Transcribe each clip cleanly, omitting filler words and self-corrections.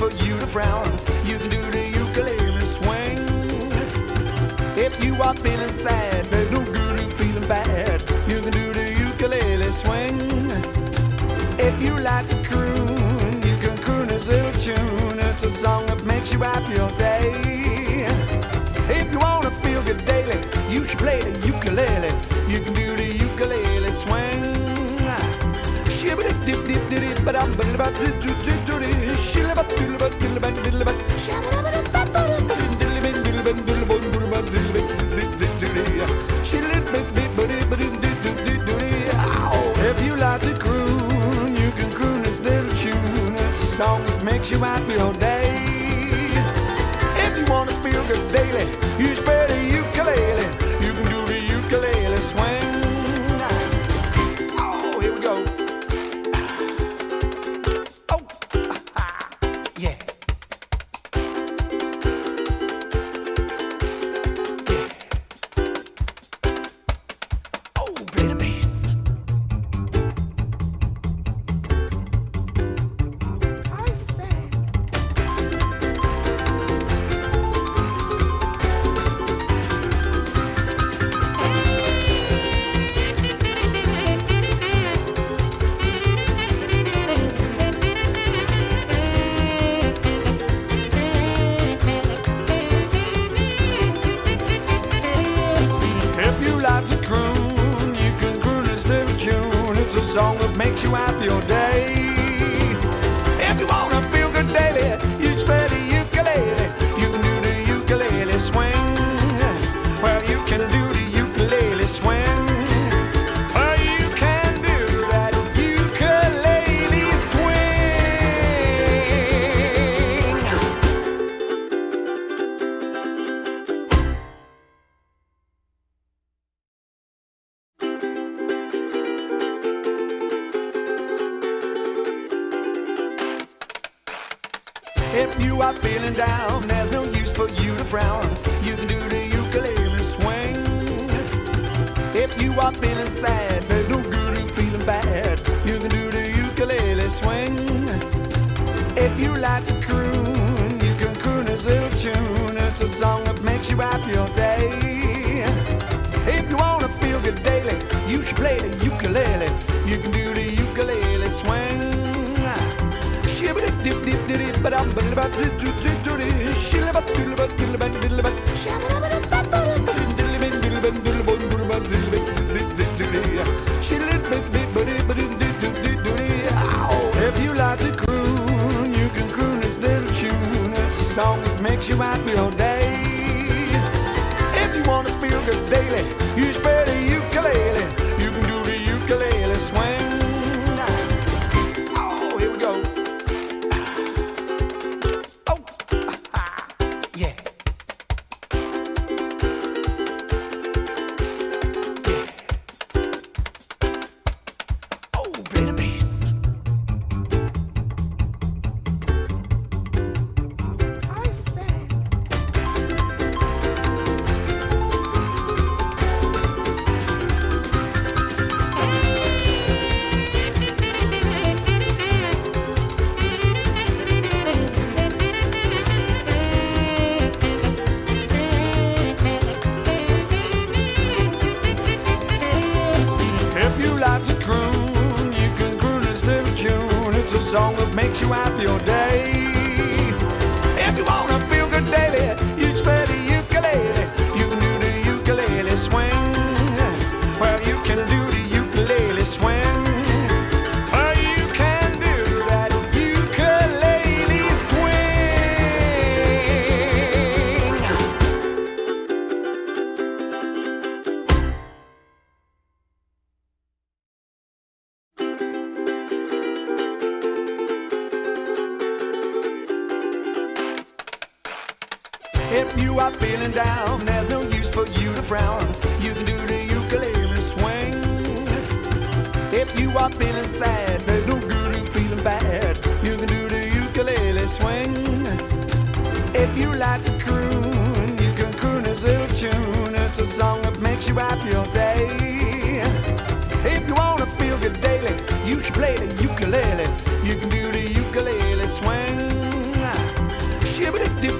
for you to frown. You can do the ukulele swing. If you are feeling sad, there's no good in feeling bad. You can do the ukulele swing. If you like to croon, you can croon this little tune. It's a song that makes you happy all day. If you wanna feel good daily, you should play the ukulele. You can do the ukulele swing. If you like to croon, you can croon this little tune. It's a song that makes you happy all day. If you want to feel good daily, you should play the ukulele. You can do the ukulele swing. Oh, here we go. Oh, yeah. Yeah. Oh, play the bass. Song that makes you happy all day. If you wanna feel good daily, you just play the ukulele. You can do the ukulele swing. Well, you can do the ukulele swing. Well, you can do that ukulele swing. If you are feeling down, there's no use for you to frown. You can do the ukulele swing. If you are feeling sad, there's no good in feeling bad. You can do the ukulele swing. If you like to croon, you can croon this little tune. It's a song that makes you happy all day. If you wanna feel good daily, you should play the ukulele. You can do the ukulele swing. If you like to croon, you can croon this little tune. It's a song that makes you happy all day. If you want to feel good daily, you just play the ukulele. You can do the ukulele swing. Oh, here we go. Song that makes you happy all day. If you wanna feel good daily, you just play the ukulele. You can do the ukulele swing. Well, you can do the ukulele swing. Well, you can do that ukulele swing. If you are feeling down, there's no use for you to frown. You can do the ukulele swing. If you are feeling sad, there's no good in feeling bad. You can do the ukulele swing. If you like to croon, you can croon this little tune. It's a song that makes you happy all day. If you wanna feel good daily, you should play the ukulele. You can do the ukulele swing. If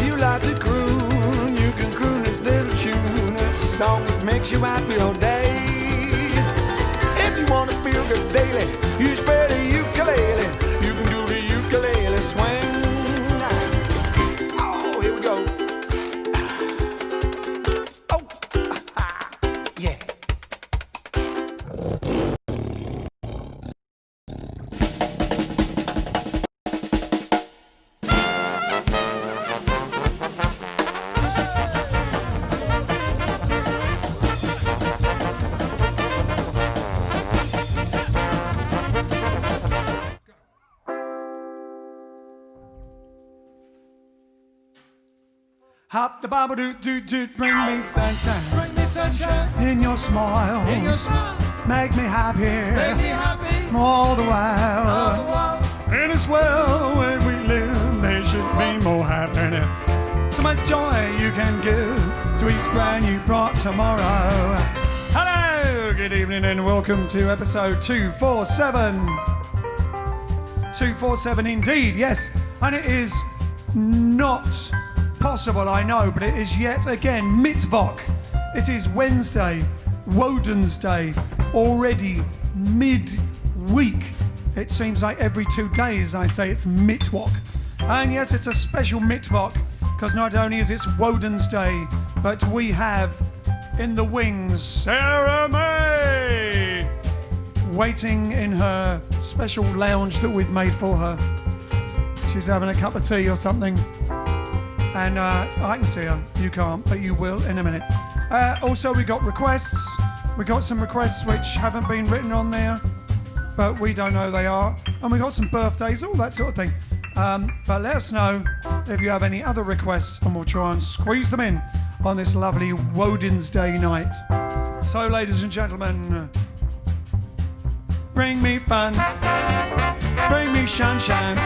you like to croon, you can croon this little tune. It's a song that makes you happy all day. If you want to feel good daily, you spread a ukulele. You can do the ukulele swing. Oh, here we go. Oh, yeah. Hop the bobble doo doo doo, bring me sunshine. Bring me sunshine In your smile, in your smile. make me happy, Make me happy all the while. all the while. In this world where we live, there should be more happiness. So much joy you can give to each brand you brought tomorrow. Hello, good evening, and welcome to episode 247. 247 indeed, yes. And it is not possible, I know, but it is yet again Mittwoch. It is Wednesday, Woden's Day, already mid-week. It seems like every 2 days I say it's Mittwoch. And yes, it's a special Mittwoch, because not only is it Woden's Day, but we have in the wings Sarah Mai, waiting in her special lounge that we've made for her. She's having a cup of tea or something. And I can see her. You can't, but you will in a minute. Also, we got requests. We got some requests which haven't been written on there, but we don't know they are. And we got some birthdays, all that sort of thing. But let us know if you have any other requests, and we'll try and squeeze them in on this lovely Woden's Day night. So, ladies and gentlemen, bring me fun, bring me sunshine,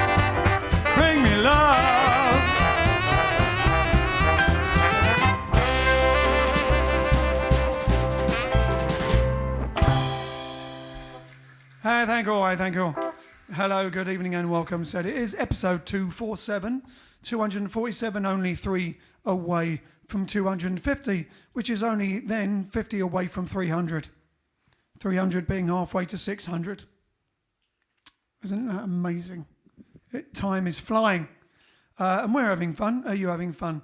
bring me love. Hey, thank you, thank you. Hello, good evening and welcome. Said it is episode 247, 247, only 3 away from 250, which is only then 50 away from 300. 300 being halfway to 600. Isn't that amazing? Time is flying. And we're having fun. Are you having fun?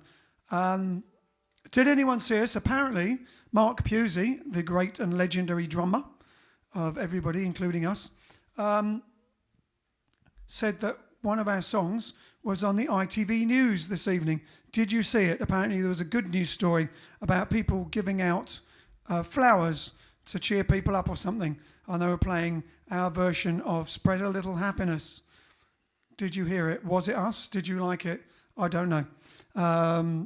Did anyone see us? Apparently, Mark Pusey, the great and legendary drummer of everybody, including us, said that one of our songs was on the ITV News this evening. Did you see it? Apparently there was a good news story about people giving out flowers to cheer people up or something, and they were playing our version of Spread a Little Happiness. Did you hear it? Was it us? Did you like it? I don't know.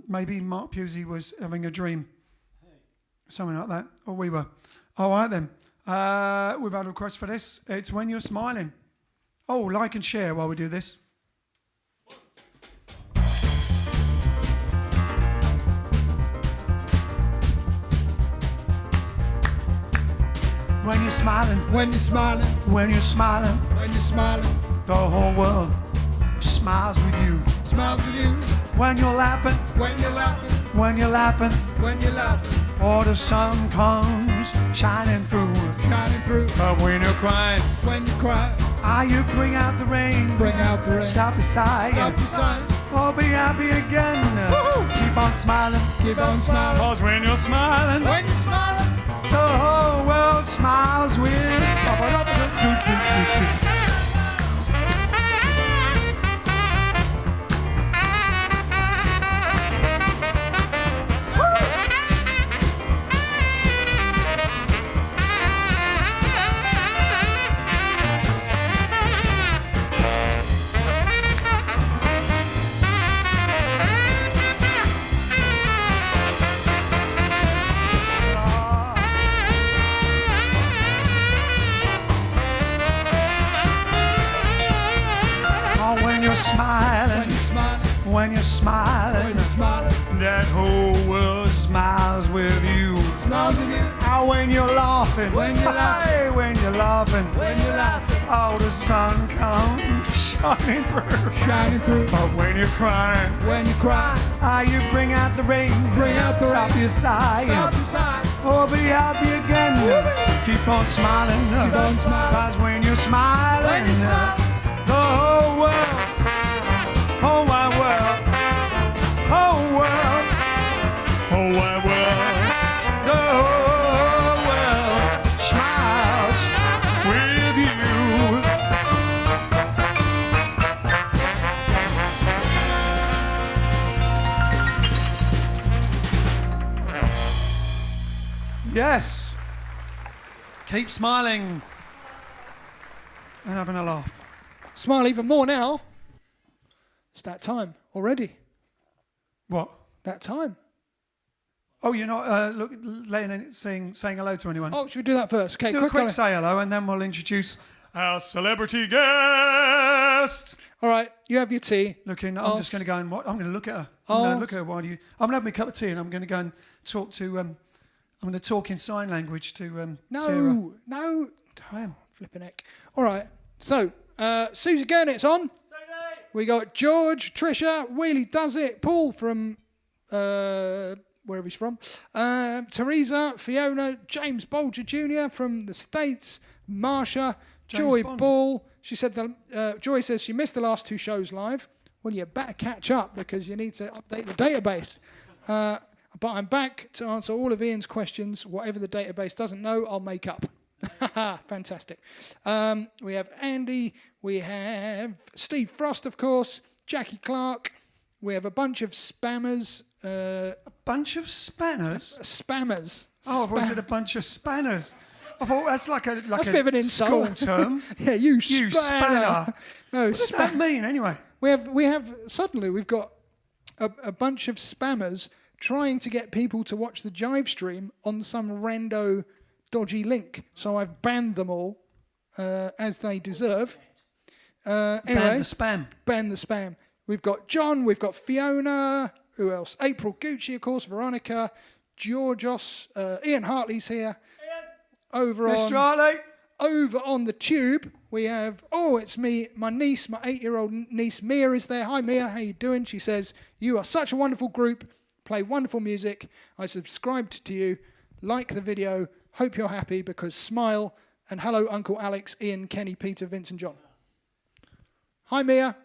Maybe Mark Pusey was having a dream. Something like that. Or we were. All right then. We've had a request for this. It's When You're Smiling. Oh, like and share while we do this. When you're smiling, When you're smiling, when you're smiling, when you're smiling, the whole world smiles with you. smiles with you. When you're laughing, When you're laughing, when you're laughing, when you're laughing, or the sun comes shining through. shining through. But when you're crying, When you cry, you bring out the rain. bring out the rain. Stop beside Stop you. your sign. Oh, be happy again. Woo-hoo. Keep on smiling. Keep on smiling. Cause when you're smiling, When you're smiling, the whole world smiles with. you're smiling. When you're smiling, That whole world smiles with you. smiles with you. Oh, when you're laughing. When you're laughing. Hey, when you're laughing. When you're laughing, Oh, the sun comes shining through. shining through. But when you're crying, When you cry, you bring out the rain. Bring out the Stop rain. your sighing. stop inside. Oh, be happy again. Keep on smiling. Keep on smiling. 'Cause when you're smiling, When you smile, the whole world, whole wide world, whole world, whole wide world, the whole world smiles with you. Yes. Keep smiling and having a laugh. smile even more now. It's that time already. What? That time. Oh, you're not saying hello to anyone? Oh, should we do that first? Okay, Do a quick go. say hello and then we'll introduce our celebrity guest. All right, you have your tea. I'm I'll just going to go and I'm going to look at her. I'm I'll going to look at her while you. I'm going to have my cup of tea and I'm going to go and talk to. I'm going to talk in sign language to Sarah. No. I am. Flipping heck. All right, so Susie Gurnet's on. We got George, Trisha, Wheelie Does It, Paul from wherever he's from, Teresa, Fiona, James Bolger Jr. from the States, Marsha, Joy Bond. Ball. She said Joy says she missed the last 2 shows live. Well, you better catch up because you need to update the database. But I'm back to answer all of Ian's questions. Whatever the database doesn't know, I'll make up. Fantastic. We have Andy. We have Steve Frost, of course. Jackie Clark. We have a bunch of spammers. Bunch of spanners. Spammers. Oh, was it a bunch of spanners? I thought that's like a That's a bit of an school insult. term. Yeah, you You spanner. spanner. No, What does that mean anyway? We've got a bunch of spammers trying to get people to watch the JiveStream on some rando dodgy link. So I've banned them all as they deserve. Anyway, Ban the spam. ban the spam. We've got John, we've got Fiona, who else? April Gucci, of course, Veronica, Georgios, Ian Hartley's here. Over Mr. on Hartley. over on the tube, we have, it's me, my niece, my 8-year-old niece, Mia is there. Hi, Mia, how you doing? She says, you are such a wonderful group, play wonderful music. I subscribed to you, like the video, hope you're happy because smile, and hello, Uncle Alex, Ian, Kenny, Peter, Vince, and John. Hi, Mia.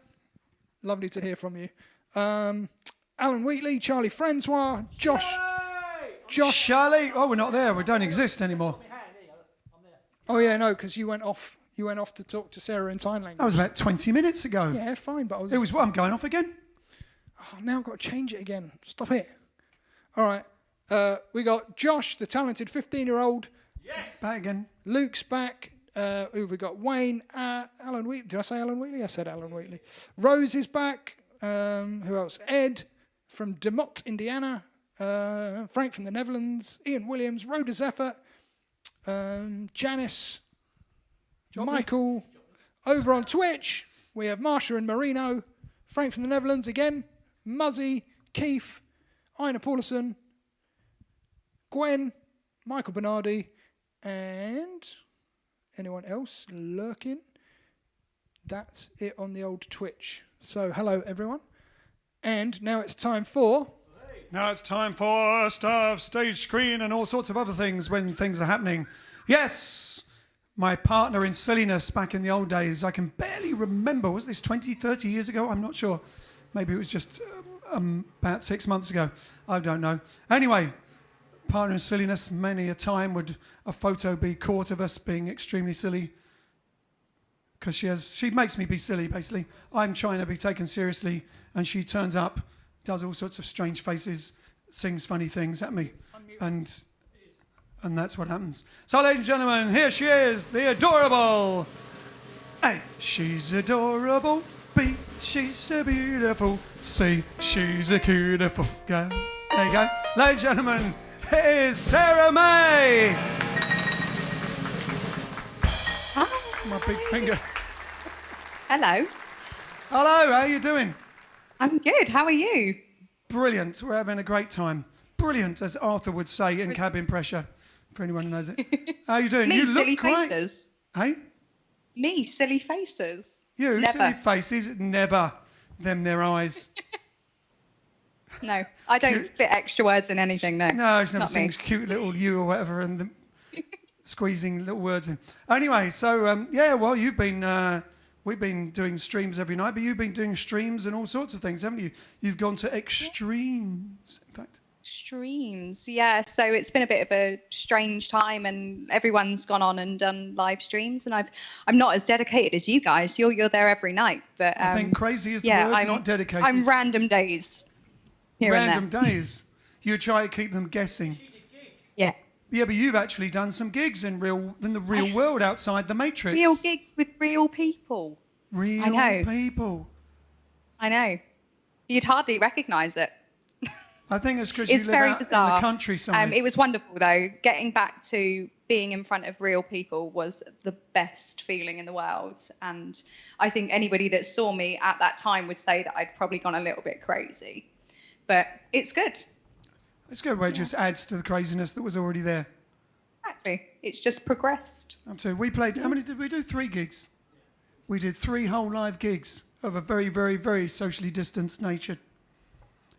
Lovely to hear from you. Alan Wheatley, Charlie Francois, Josh. Charlie. Oh, we're not there. We don't exist anymore. Oh yeah, no, because you went off to talk to Sarah in sign language. That was about 20 minutes ago. Yeah, fine, but I'm going off again. Oh, now I've got to change it again. Stop it. All right. We got Josh, the talented 15-year-old. Yes. Back again. Luke's back. Who have we got? Wayne, Alan Wheatley. Did I say Alan Wheatley? I said Alan Wheatley. Rose is back. Who else? Ed from DeMott, Indiana. Frank from the Netherlands. Ian Williams. Rhoda Zephyr. Janice. Michael. Over on Twitch, we have Marsha and Marino. Frank from the Netherlands again. Muzzy. Keith. Ina Paulison. Gwen. Michael Bernardi. And anyone else lurking? That's it on the old Twitch. So, hello, everyone. And now it's time for... Now it's time for stuff, stage screen, and all sorts of other things when things are happening. Yes! My partner in silliness back in the old days. I can barely remember. Was this 20, 30 years ago? I'm not sure. Maybe it was just about 6 months ago. I don't know. Anyway, partner in silliness. Many a time would a photo be caught of us being extremely silly. Because she makes me be silly, basically. I'm trying to be taken seriously, and she turns up, does all sorts of strange faces, sings funny things at me, and that's what happens. So, ladies and gentlemen, here she is, the adorable A. She's adorable. B. She's so beautiful. C. She's a beautiful girl. There you go. Ladies and gentlemen, here's Sarah Mai. Hi. My big finger. Hello. Hello, how you doing? I'm good. How are you? Brilliant. We're having a great time. Brilliant, as Arthur would say in Cabin Pressure, for anyone who knows it. How are you doing? Me, You look silly great. faces. Hey? Me, silly faces. You, Never. silly faces. Never. Them, their eyes. No, I don't Cute. fit extra words in anything, no. No, she never Not me. sings cute little you or whatever and the squeezing little words in. Anyway, so, yeah, well, we've been doing streams every night, but you've been doing streams and all sorts of things, haven't you? You've gone to extremes, in fact. Streams, yeah. So it's been a bit of a strange time, and everyone's gone on and done live streams, and I'm not as dedicated as you guys. You're there every night, but I think crazy is the yeah, word, I'm not dedicated. I'm random days. Here Random and there. days. You try to keep them guessing. Yeah. Yeah, but you've actually done some gigs in the real world outside the Matrix. Real gigs with real people. Real I know. people. I know. You'd hardly recognise it. I think it's because you It's live very out in bizarre. the countryside. It was wonderful though. Getting back to being in front of real people was the best feeling in the world. And I think anybody that saw me at that time would say that I'd probably gone a little bit crazy. But it's good. It's good where it just adds to the craziness that was already there. Exactly. It's just progressed. Up to we played. How many did we do? 3 gigs. We did 3 whole live gigs of a very, very, very socially distanced nature.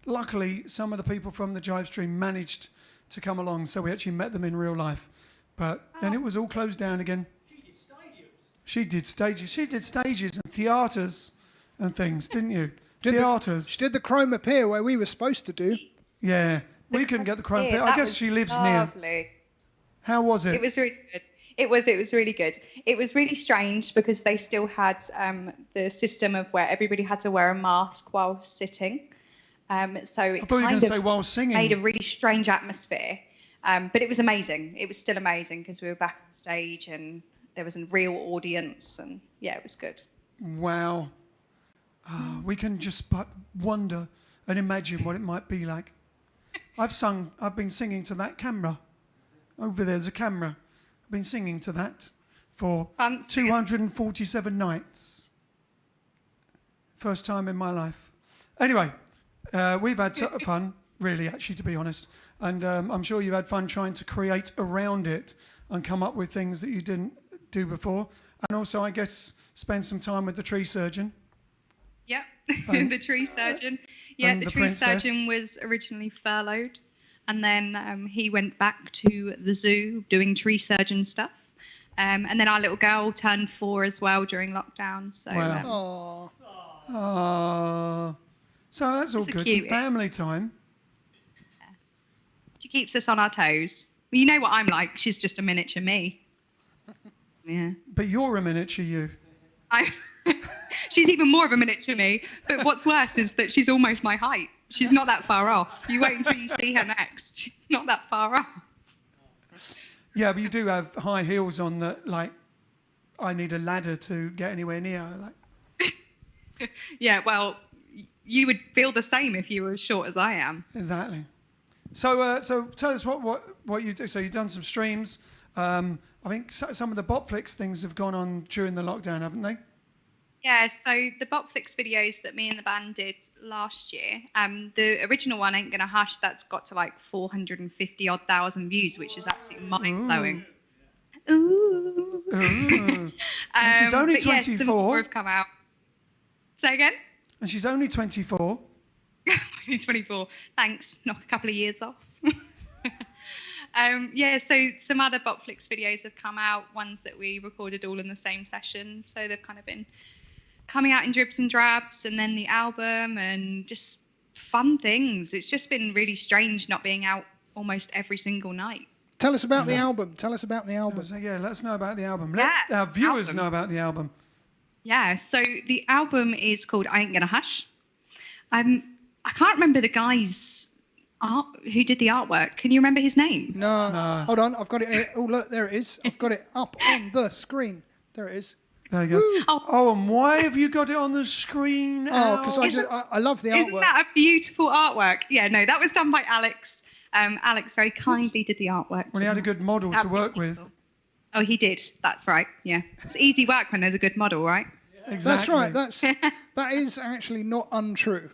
Luckily, some of the people from the JiveStream managed to come along, so we actually met them in real life. But then it was all closed down again. She did stages. She did stages and theatres and things, didn't you? Theatres. She did the Chroma Pier where we were supposed to do. Yeah. We couldn't get the Chrome Yeah, Pit. I that guess was she lives near. lovely. How was it? It was really good. It was really good. It was really strange because they still had the system of where everybody had to wear a mask while sitting. So I it thought you were kind going to of say while singing. made a really strange atmosphere. But it was amazing. It was still amazing because we were back on stage and there was a real audience, and yeah, it was good. Wow. We can just but wonder and imagine what it might be like. I've been singing to that camera. Over there's a camera. I've been singing to that for Fancy. 247 nights. First time in my life. Anyway, we've had fun, really, actually, to be honest. And I'm sure you've had fun trying to create around it and come up with things that you didn't do before. And also, I guess, spend some time with the tree surgeon. Yep, And- the tree surgeon. Yeah, and the the tree princess. surgeon was originally furloughed, and then he went back to the zoo doing tree surgeon stuff. And then our little girl turned 4 as well during lockdown. So Wow. Oh, So that's all It's a good. cutie. Some family time. she keeps us on our toes. Well, you know what I'm like. She's just a miniature me. Yeah. But you're a miniature you. She's even more of a miniature me. But what's worse is that she's almost my height. She's not that far off. You wait until you see her next. She's not that far off. Yeah, but you do have high heels on that, like, I need a ladder to get anywhere near. Like, Yeah, well, you would feel the same if you were as short as I am. exactly. So tell us what you do. So you've done some streams. I think some of the Botflix things have gone on during the lockdown, haven't they? Yeah, so the Botflix videos that me and the band did last year, the original one, Ain't Gonna Hush, that's got to like 450 odd thousand views, which is absolutely mind-blowing. Ooh. Ooh. And she's only but yeah, some 24. more have come out. Say again? And she's only 24. Only 24. Thanks. Knock a couple of years off. Yeah, so some other Botflix videos have come out, ones that we recorded all in the same session. So they've kind of been coming out in dribs and drabs, and then the album and just fun things. It's just been really strange not being out almost every single night. tell us about the album. Tell us about the album. So yeah, let us know about the album. Yeah, Let our viewers album. know about the album. Yeah, so the album is called I Ain't Gonna Hush. I can't remember the guy's art who did the artwork. Can you remember his name? No, No. hold on. I've got it here. Oh, look, there it is. I've got it up on the screen. There it is. There he goes. Oh. Oh, and why have you got it on the screen? Oh, because Isn't- I love the Isn't artwork. that a beautiful artwork? Yeah, no, that was done by Alex. Alex very kindly did the artwork. Well, he had a good model to work with. Oh, he did. That's right. Yeah, it's easy work when there's a good model, right? Exactly. That's right. That is actually not untrue.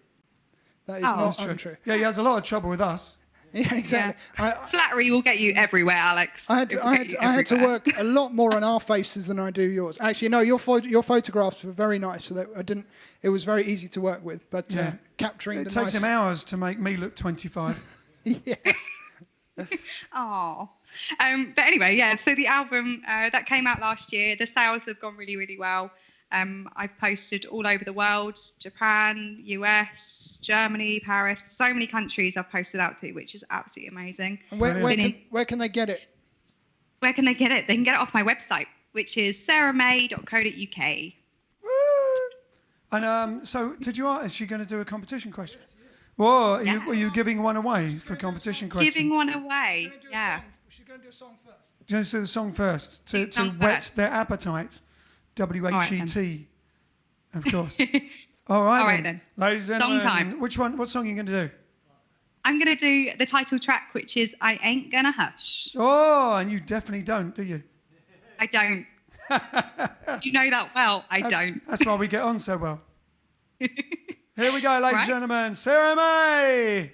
That is Oh, not that's untrue. Yeah, he has a lot of trouble with us. Yeah, exactly. Flattery will get you everywhere, Alex. I had to work a lot more on our faces than I do yours. Actually, no, your photographs were very nice, so that it was very easy to work with. But capturing It the takes nice... him hours to make me look 25. Yeah. Oh, but anyway, yeah. So the album that came out last year. The sales have gone really, really well. I've posted all over the world: Japan, US, Germany, Paris. So many countries I've posted out to, which is absolutely amazing. And where can they get it? Where can they get it? They can get it off my website, which is sarahmai.co.uk. And so, is she going to do a competition question? Whoa, are you giving one away for a competition question? Giving one away, yeah. She's going to do a song first. Just do the song first to whet their appetite. WHET, of course. All right then. Ladies and gentlemen, Song time. What song are you going to do? I'm going to do the title track, which is I Ain't Gonna Hush. Oh, and you definitely don't, do you? I don't. You know that well. I don't. That's why we get on so well. Here we go, ladies and gentlemen. Sarah Mai.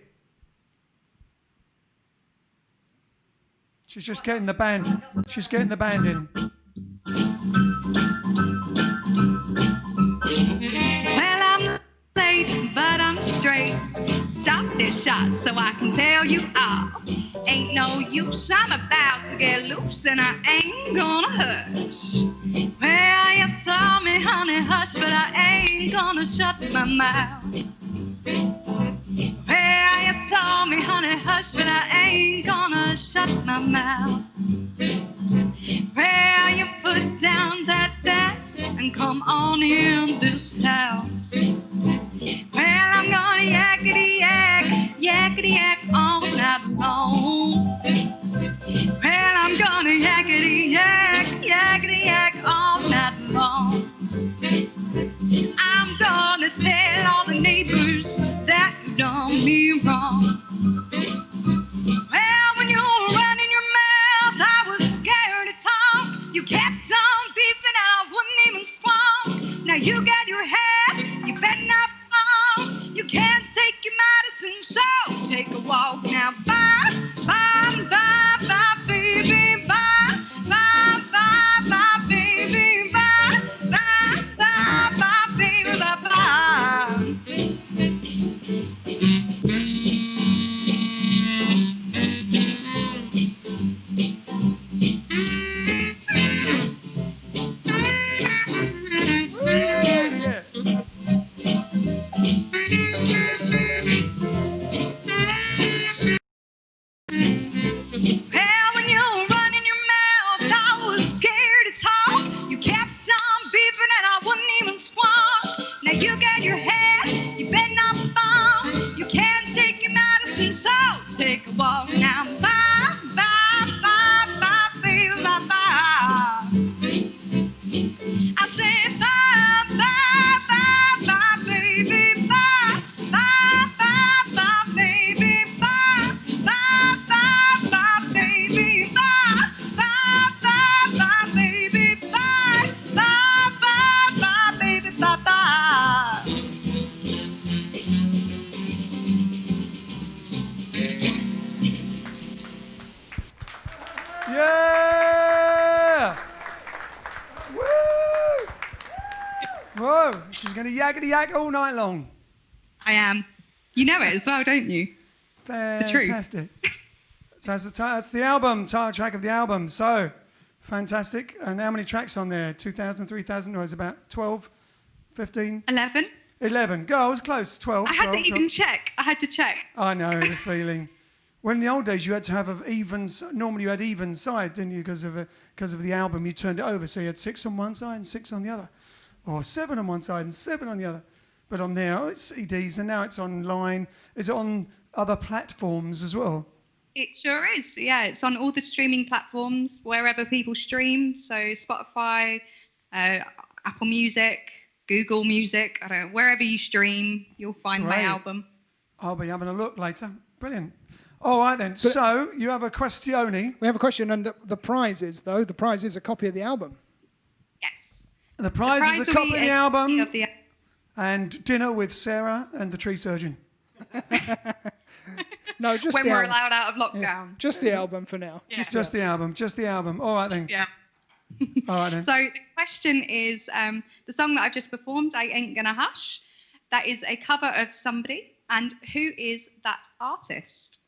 She's just getting the band. She's getting the band in. Well, I'm late, but I'm straight. Stop this shot so I can tell you all. Ain't no use, I'm about to get loose and I ain't gonna hush. Well, you told me, honey, hush, but I ain't gonna shut my mouth. Well, you told me, honey, hush, but I ain't gonna shut my mouth. Well, you put down that bag and come on in this house. Well, I'm gonna yakety yak all night long. Well, I'm gonna yakety yak all night long. I'm gonna tell all the neighbors that you done me wrong. Well, when you were running your mouth, I was scared to talk. You kept on beeping and I wouldn't even squawk. Now you got your head, you better not fall. You can't take your medicine, so take a walk now. Bye, bye, bye, bye, baby, bye, bye, bye, bye, baby, bye, bye, bye, bye, baby, bye, bye. Take a walk now, bye, bye, bye, bye, baby, bye, bye. I said bye, bye, bye, bye, baby, bye, bye, bye, bye, baby, bye, bye, bye, bye, baby, bye, bye, bye, bye, baby, bye, bye, bye, bye, baby, bye, bye. Yeah! Woo! Whoa, she's going to yakety yak all night long. I am. You know it as well, don't you? Fantastic. So that's the album, title track of the album. So, fantastic. And how many tracks on there? 2,000, 3,000? Or is it about 12, 15? 11. 11. Go, I was close. 12. I had 12, to even check. I had to check. I know the feeling. When in the old days you had to have normally you had even side, didn't you? Because of the album, you turned it over, so you had 6 on one side and 6 on the other, or 7 on one side and 7 on the other. But on there, it's CDs, and now it's online. Is it on other platforms as well? It sure is. Yeah, it's on all the streaming platforms wherever people stream. So Spotify, Apple Music, Google Music. I don't know, wherever you stream, you'll find my album. I'll be having a look later. Brilliant. All right then. So you have a questione. We have a question, and the prize is a copy of the album. Yes. The prize is a will copy be of the album of the and dinner with Sarah and the tree surgeon. No, just when the we're album. allowed out of lockdown. Just the album for now. Yeah. Just the album. All right then. Yeah. All right then. So the question is, the song that I've just performed, I Ain't Gonna Hush, that is a cover of somebody, and who is that artist?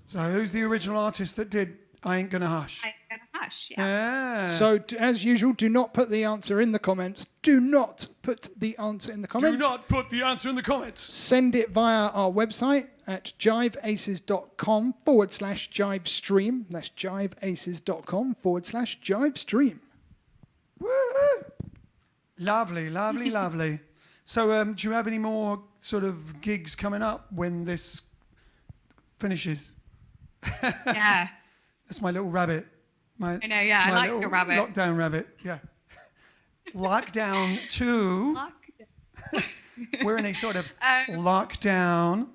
So who's the original artist that did I Ain't Gonna Hush? I Ain't Gonna Hush, yeah. So, as usual, do not put the answer in the comments. Do not put the answer in the comments. Do not put the answer in the comments. Send it via our website at jiveaces.com/JiveStream. That's jiveaces.com/JiveStream. Woo! Lovely, lovely, lovely. So, do you have any more sort of gigs coming up when this finishes? Yeah. That's my little rabbit. I know, yeah, I like your rabbit. Lockdown rabbit, yeah. Lockdown 2. We're in a sort of lockdown.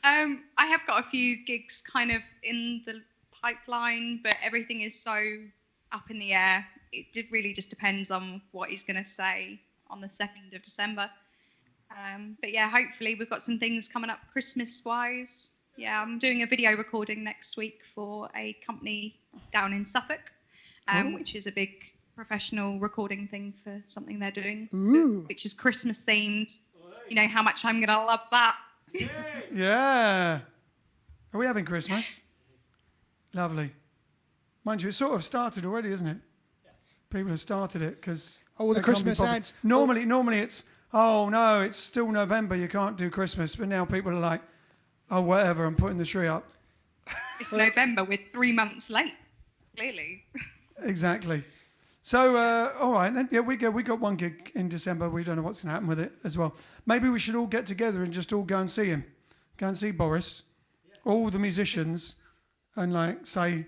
I have got a few gigs kind of in the pipeline, but everything is so up in the air. It really just depends on what he's going to say on the 2nd of December. But yeah, hopefully we've got some things coming up Christmas-wise. Yeah, I'm doing a video recording next week for a company down in Suffolk, which is a big professional recording thing for something they're doing, which is Christmas themed. You know how much I'm going to love that. Yeah. Are we having Christmas? Lovely. Mind you, it sort of started already, isn't it? People have started it because... Oh, the Christmas ads. Normally it's, oh no, it's still November, you can't do Christmas. But now people are like, oh, whatever, I'm putting the tree up. It's November, we're 3 months late, clearly. Exactly. So, all right, then, yeah, we got one gig in December. We don't know what's going to happen with it as well. Maybe we should all get together and just all go and see him. Go and see Boris, all the musicians, and like say,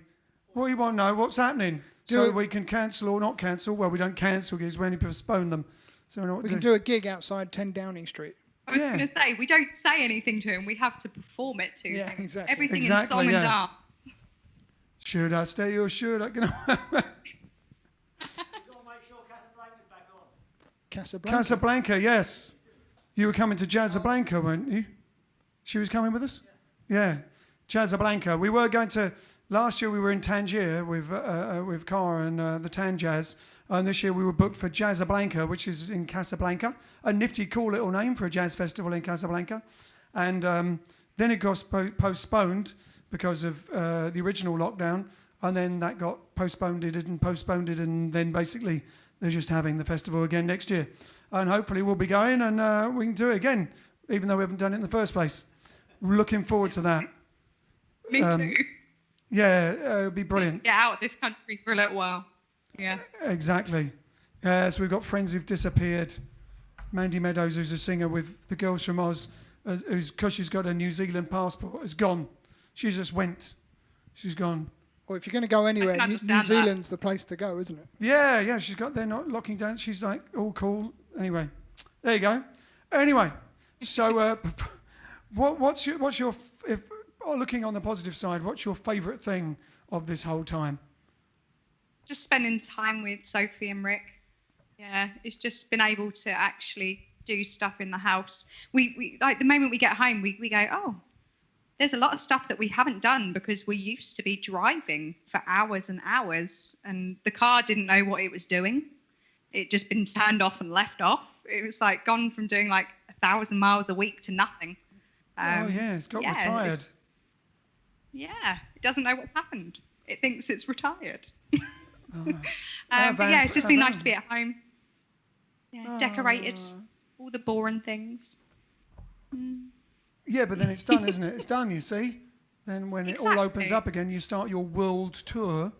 what do you want to know? What's happening? So we can cancel or not cancel. Well, we don't cancel gigs, we only postpone them. So we know what We to can do a gig outside 10 Downing Street. I was going to say, we don't say anything to him. We have to perform it to him. Exactly. Everything Exactly, in song and yeah. dance. Should I stay or should I? Casablanca, yes. You were coming to Jazzablanca, weren't you? She was coming with us? Yeah. Jazzablanca. We were going to... Last year we were in Tangier with Cara and the Tan Jazz. And this year we were booked for Jazzablanca, which is in Casablanca. A nifty, cool little name for a jazz festival in Casablanca. And then it got postponed because of the original lockdown. And then that got postponed, and then basically they're just having the festival again next year. And hopefully we'll be going and we can do it again, even though we haven't done it in the first place. Looking forward to that. Me too. Yeah, it'll be brilliant. Get out of this country for a little while. Yeah. Exactly. So we've got friends who've disappeared. Mandy Meadows, who's a singer with the Girls from Oz, because she's got a New Zealand passport, is gone. She just went. She's gone. Well, if you're going to go anywhere, New Zealand's the place to go, isn't it? Yeah, they're not locking down. She's like, all cool. Anyway, there you go. Anyway, so what's your looking on the positive side, what's your favourite thing of this whole time? Just spending time with Sophie and Rick. Yeah, it's just been able to actually do stuff in the house. We like the moment we get home, we go, oh, there's a lot of stuff that we haven't done because we used to be driving for hours and hours, and the car didn't know what it was doing. It just been turned off and left off. It was like gone from doing like 1,000 miles a week to nothing. It's got retired. It doesn't know what's happened. It thinks it's retired. But yeah, it's just been nice to be at home. Yeah, decorated, all the boring things. Yeah, but then it's done, isn't it? It's done, you see. Then when it all opens up again, you start your world tour.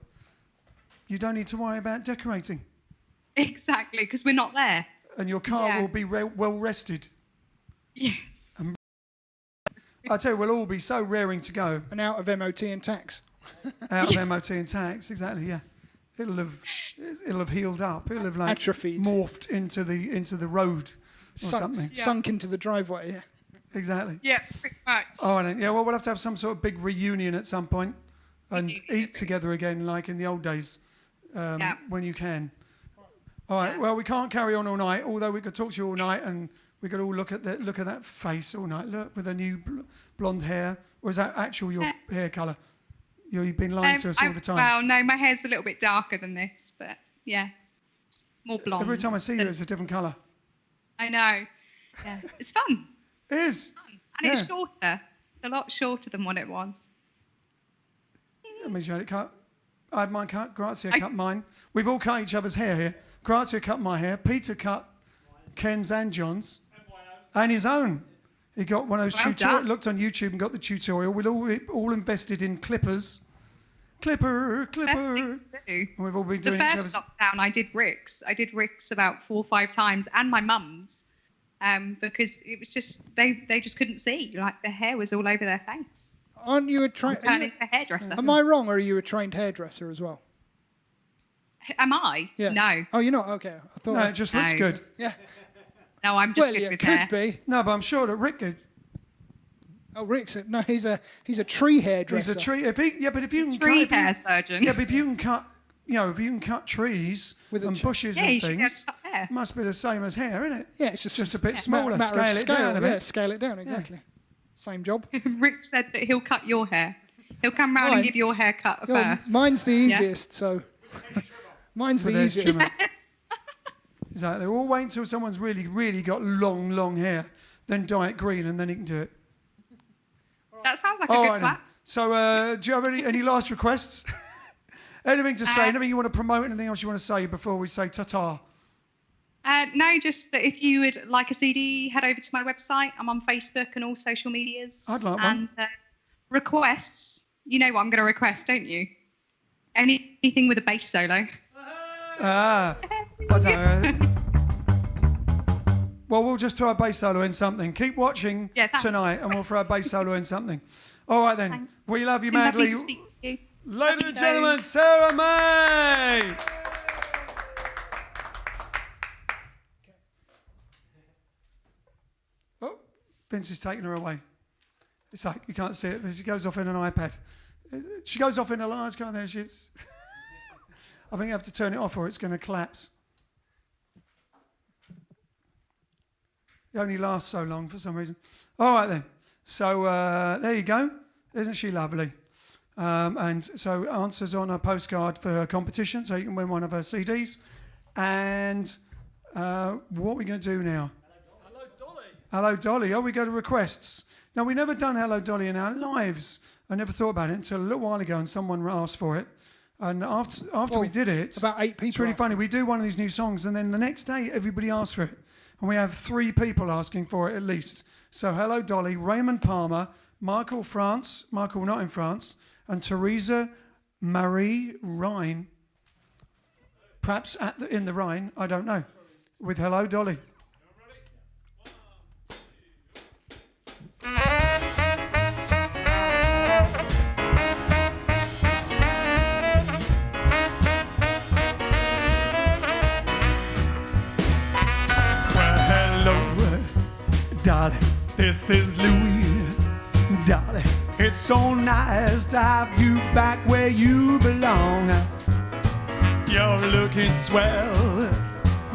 You don't need to worry about decorating. Exactly, because we're not there. And your car will be well rested. Yes. I tell you, we'll all be so raring to go. And out of MOT and tax. Out of MOT and tax, exactly. Yeah, it'll have healed up. It'll have like atrophied, morphed into the road or something. Sunk into the driveway. Yeah. Exactly. Yeah, pretty much. Oh, yeah. Well, we'll have to have some sort of big reunion at some point and eat together again, like in the old days, when you can. All right. Well, we can't carry on all night, although we could talk to you all night and We could all look at that face all night. Look, with a new blonde hair, or is that actual your hair colour? You've been lying to us all the time. Well, no, my hair's a little bit darker than this, but yeah, it's more blonde. Every time I see you, it's a different colour. I know. Yeah, it's fun. It is. And it's shorter. A lot shorter than what it was. That means you had it cut. I had mine cut. Grazia cut mine. We've all cut each other's hair here. Grazia cut my hair. Peter cut Ken's and John's. And his own. He got one of those tutorials. Looked on YouTube and got the tutorial. We're all invested in clippers. Clipper. And we've all been doing the first lockdown, I did Rick's. About 4 or 5 times, and my mum's, because it was just they just couldn't see. Like the hair was all over their face. Aren't you a trained hairdresser? Am I wrong, or are you a trained hairdresser as well? Am I? Yeah. No. Oh, you're not? Okay. I thought. No, it just looks good. Yeah. No, I'm just good with hair. Could be. No, but I'm sure that Rick could. Oh, he's a tree hairdresser. He's a tree. But if you can tree hair surgeon. Yeah, but if you can cut, if you can cut trees and bushes and things, it must be the same as hair, isn't it? Yeah, it's just a bit smaller. Scale it down a bit. Yeah, scale it down, exactly. Yeah. Same job. Rick said that he'll cut your hair. He'll come round and give your hair cut first. Mine's the easiest, so... Mine's the easiest. Exactly. We're all waiting until someone's really, really got long hair, then dye it green, and then he can do it. That sounds like a good plan. So, do you have any last requests? Anything to say? Anything you want to promote? Anything else you want to say before we say ta-ta? No, just that if you would like a CD, head over to my website. I'm on Facebook and all social medias. I'd like one. And requests. You know what I'm going to request, don't you? Anything with a bass solo. I don't know. Well, we'll just throw a bass solo in something. Keep watching tonight, and we'll throw a bass solo in something. All right, then. Thanks. We love you madly. Lovely to speak to you. Ladies and gentlemen, Sarah Mai. Oh, Vince is taking her away. It's like you can't see it. She goes off in an iPad. She goes off in a large car. There she is. I think you have to turn it off or it's going to collapse. It only lasts so long for some reason. All right, then. So there you go. Isn't she lovely? And so answers on a postcard for her competition, so you can win one of her CDs. And what are we going to do now? Hello, Dolly. Hello, Dolly. Oh, we go to requests. Now, we've never done Hello, Dolly in our lives. I never thought about it until a little while ago, and someone asked for it. And after we did it, about 8 people. It's really funny. We do one of these new songs, and then the next day, everybody asks for it. And we have 3 people asking for it at least. So, Hello, Dolly, Raymond Palmer, Michael not in France, and Teresa Marie Rhine. Perhaps in the Rhine, I don't know. With Hello, Dolly. Darling, this is Louis. Darling, it's so nice to have you back where you belong. You're looking swell,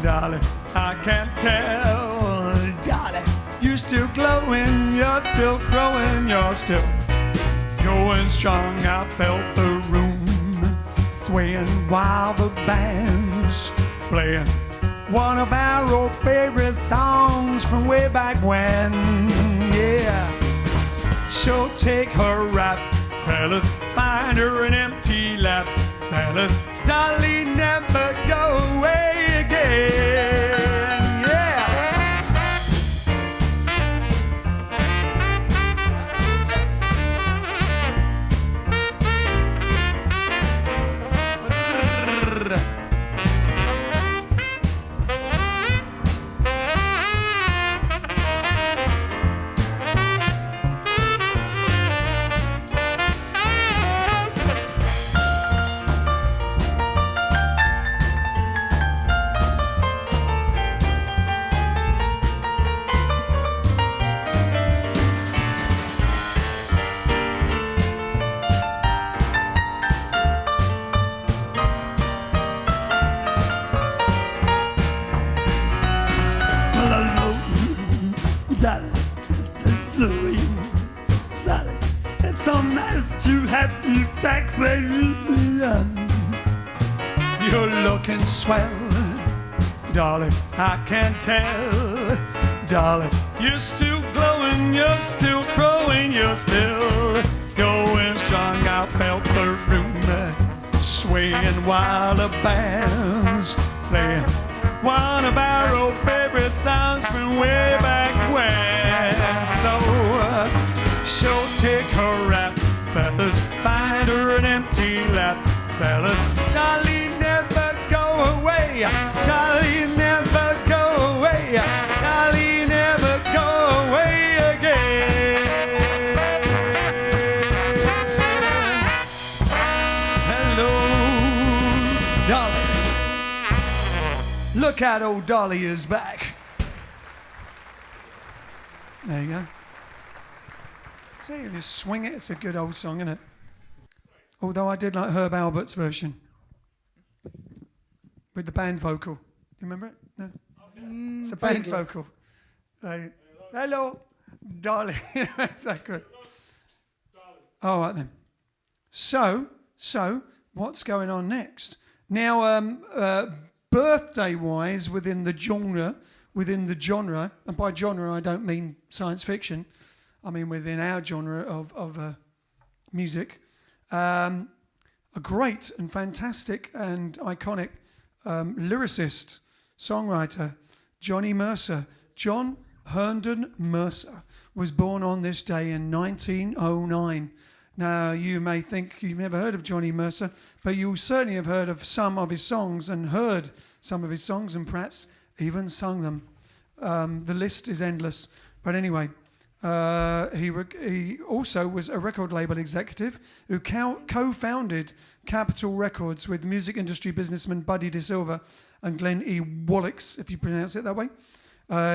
darling, I can't tell. Darling, you're still glowing, you're still growing, you're still going strong. I felt the room swaying while the band's playing one of our old favorite songs from way back when, yeah. So take her rap, fellas, find her an empty lap, fellas, Dolly never go away again, yeah. so nice to have you back, baby. You're looking swell, darling, I can tell. Darling, you're still glowing, you're still growing, you're still going strong. I felt the room swaying while the band's playing one of our old favorite songs from way back when. So take her rap, fellas, find her an empty lap, fellas. Dolly, never go away, Dolly, never go away, Dolly, never go away again. Hello, Dolly. Look out, old Dolly is back. There you go. See, you just swing it. It's a good old song, isn't it? Although I did like Herb Albert's version with the band vocal. Do you remember it? No? It's a band vocal. Hello, Dolly. Is that good? All right then. So, what's going on next? Now, birthday-wise, within the genre, and by genre I don't mean science fiction, I mean within our genre of music, a great and fantastic and iconic lyricist, songwriter, Johnny Mercer. John Herndon Mercer was born on this day in 1909. Now, you may think you've never heard of Johnny Mercer, but you certainly have heard of some of his songs and heard some of his songs and perhaps even sung them. The list is endless. But anyway, he also was a record label executive who co-founded Capitol Records with music industry businessman Buddy DeSilva and Glenn E. Wallix, if you pronounce it that way.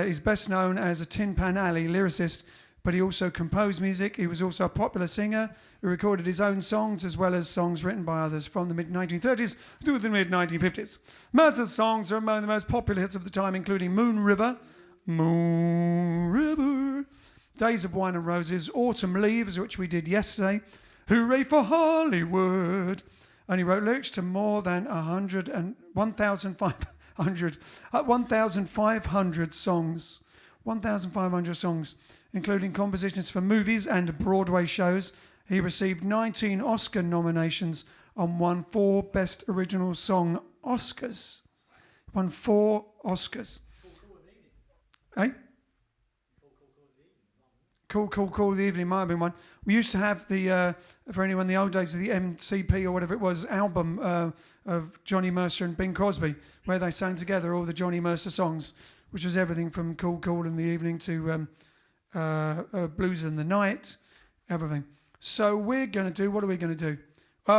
He's best known as a Tin Pan Alley lyricist, but he also composed music. He was also a popular singer who recorded his own songs as well as songs written by others from the mid-1930s through the mid-1950s. Mercer's songs are among the most popular hits of the time, including Moon River, Days of Wine and Roses, Autumn Leaves, which we did yesterday, Hooray for Hollywood. And he wrote lyrics to more than 1,500 songs. 1,500 songs, including compositions for movies and Broadway shows. He received 19 Oscar nominations and won 4 Best Original Song Oscars. Won 4 Oscars. Eh? Cool the Evening might have been one. We used to have the, for anyone in the old days, the MCP or whatever it was, album of Johnny Mercer and Bing Crosby, where they sang together all the Johnny Mercer songs, which was everything from Cool in the Evening to Blues in the Night, everything. So we're going to do, what are we going to do?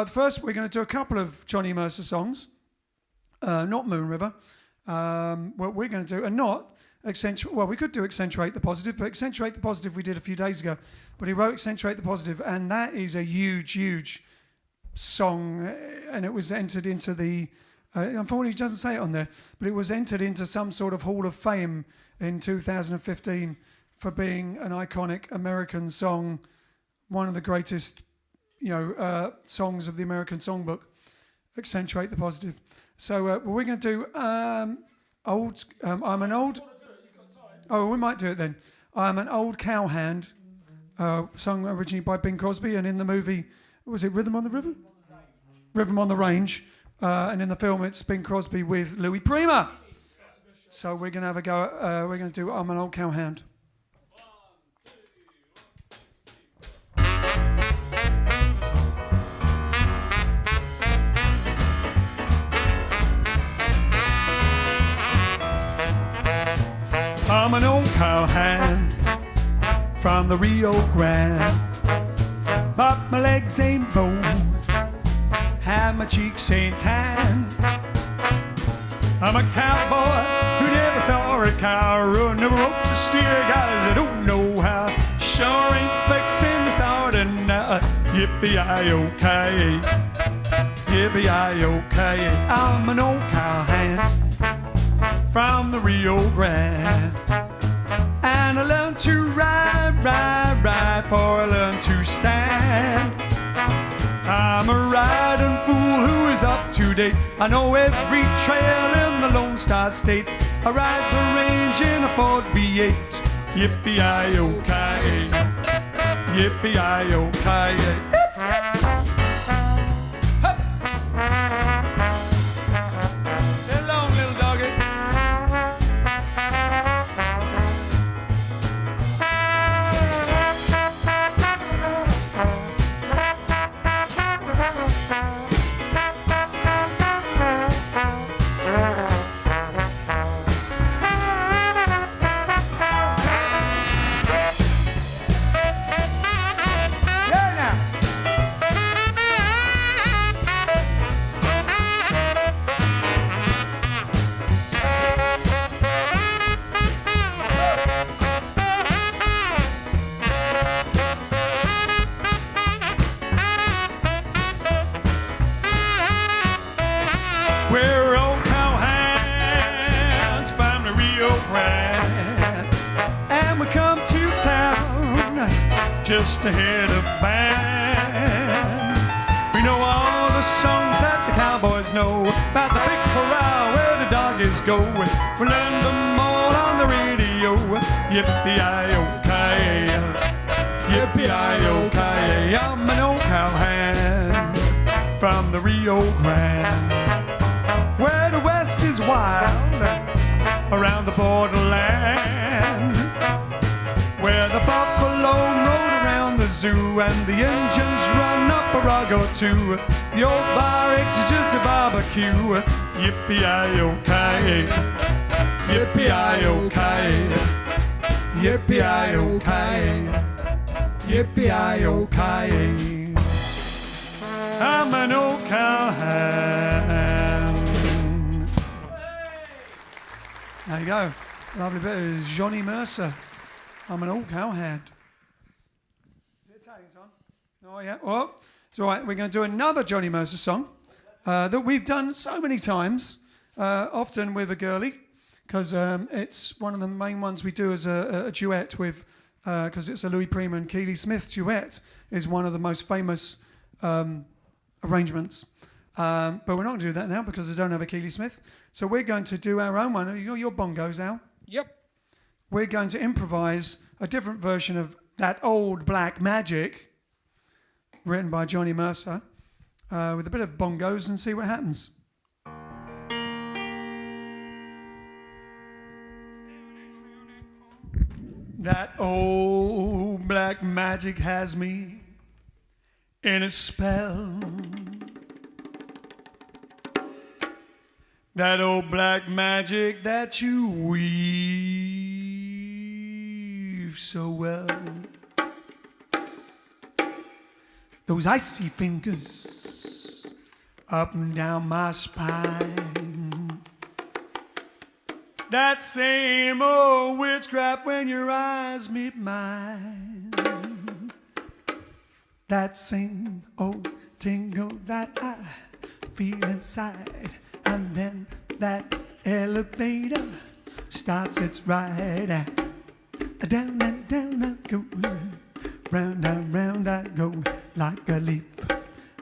First, we're going to do a couple of Johnny Mercer songs, not Moon River. What we're going to do, and not Accentuate, well, we could do Accentuate the Positive, but Accentuate the Positive we did a few days ago. But he wrote Accentuate the Positive, and that is a huge song, and it was entered into the, unfortunately he doesn't say it on there, but it was entered into some sort of Hall of Fame in 2015 for being an iconic American song, one of the greatest, songs of the American songbook, Accentuate the Positive. So we're going to do I'm an old... Oh, we might do it then. I'm an Old Cowhand, sung originally by Bing Crosby, and in the movie, was it Rhythm on the River? Rhythm on the Range. And in the film, it's Bing Crosby with Louis Prima. So we're going to have a go at, we're going to do I'm an Old Cowhand. I'm an old cowhand from the Rio Grande, but my legs ain't bowed, and my cheeks ain't tan. I'm a cowboy who never saw a cow run, never roped a steer, guys, I don't know how. Sure ain't fixing to start and now. Yippee-yi-yo-ki-yay, yippee-yi-yo-ki-yay. I'm an old cowhand from the Rio Grande, and I love to ride before I learn to stand. I'm a riding fool who is up to date. I know every trail in the Lone Star State. I ride the range in a Ford V8. Yippee-i-o-ki-yay, yippee-i-o-ki-yay. Get along, little doggy. We're old cowhands from the Rio Grande, and we come to town just to hear the band. We know all the songs that the cowboys know about the big corral where the doggies go. We learn them all on the radio. Yippee-i-o-ki-yay, yippee-i-o-ki-yay. I'm an old cowhand from the Rio Grande, where the West is wild, around the borderland, where the buffalo roam around the zoo and the engines run up a rug or two. The old barracks is just a barbecue. Yippee-i-o-ki-yay, yippee-i-o-ki-yay, yippee-i-o-ki-yay, yippee-i-o-ki-yay. I'm an old cowhand. There you go. Lovely bit of Johnny Mercer. I'm an old cowhand. Is it Italian song? Oh, yeah. Well, it's all right. We're going to do another Johnny Mercer song that we've done so many times, often with a girlie, because it's one of the main ones we do as a duet with, because it's a Louis Prima and Keely Smith duet, is one of the most famous arrangements. But we're not going to do that now because I don't have a Keely Smith. So we're going to do our own one. You got your bongos, Al? Yep. We're going to improvise a different version of That Old Black Magic, written by Johnny Mercer, with a bit of bongos and see what happens. That old black magic has me in a spell. That old black magic that you weave so well. Those icy fingers up and down my spine. That same old witchcraft when your eyes meet mine. That same old tingle that I feel inside. And then that elevator starts its ride. Down and down I go, round and round I go, like a leaf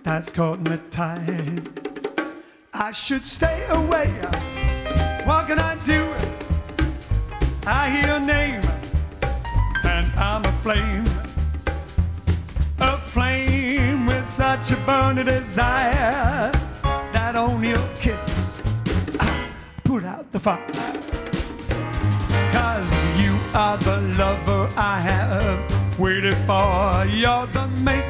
that's caught in the tide. I should stay away, what can I do? I hear your name, and I'm aflame with such a burning desire. That on your kiss, I put out the fire. 'Cause you are the lover I have waited for. You're the mate,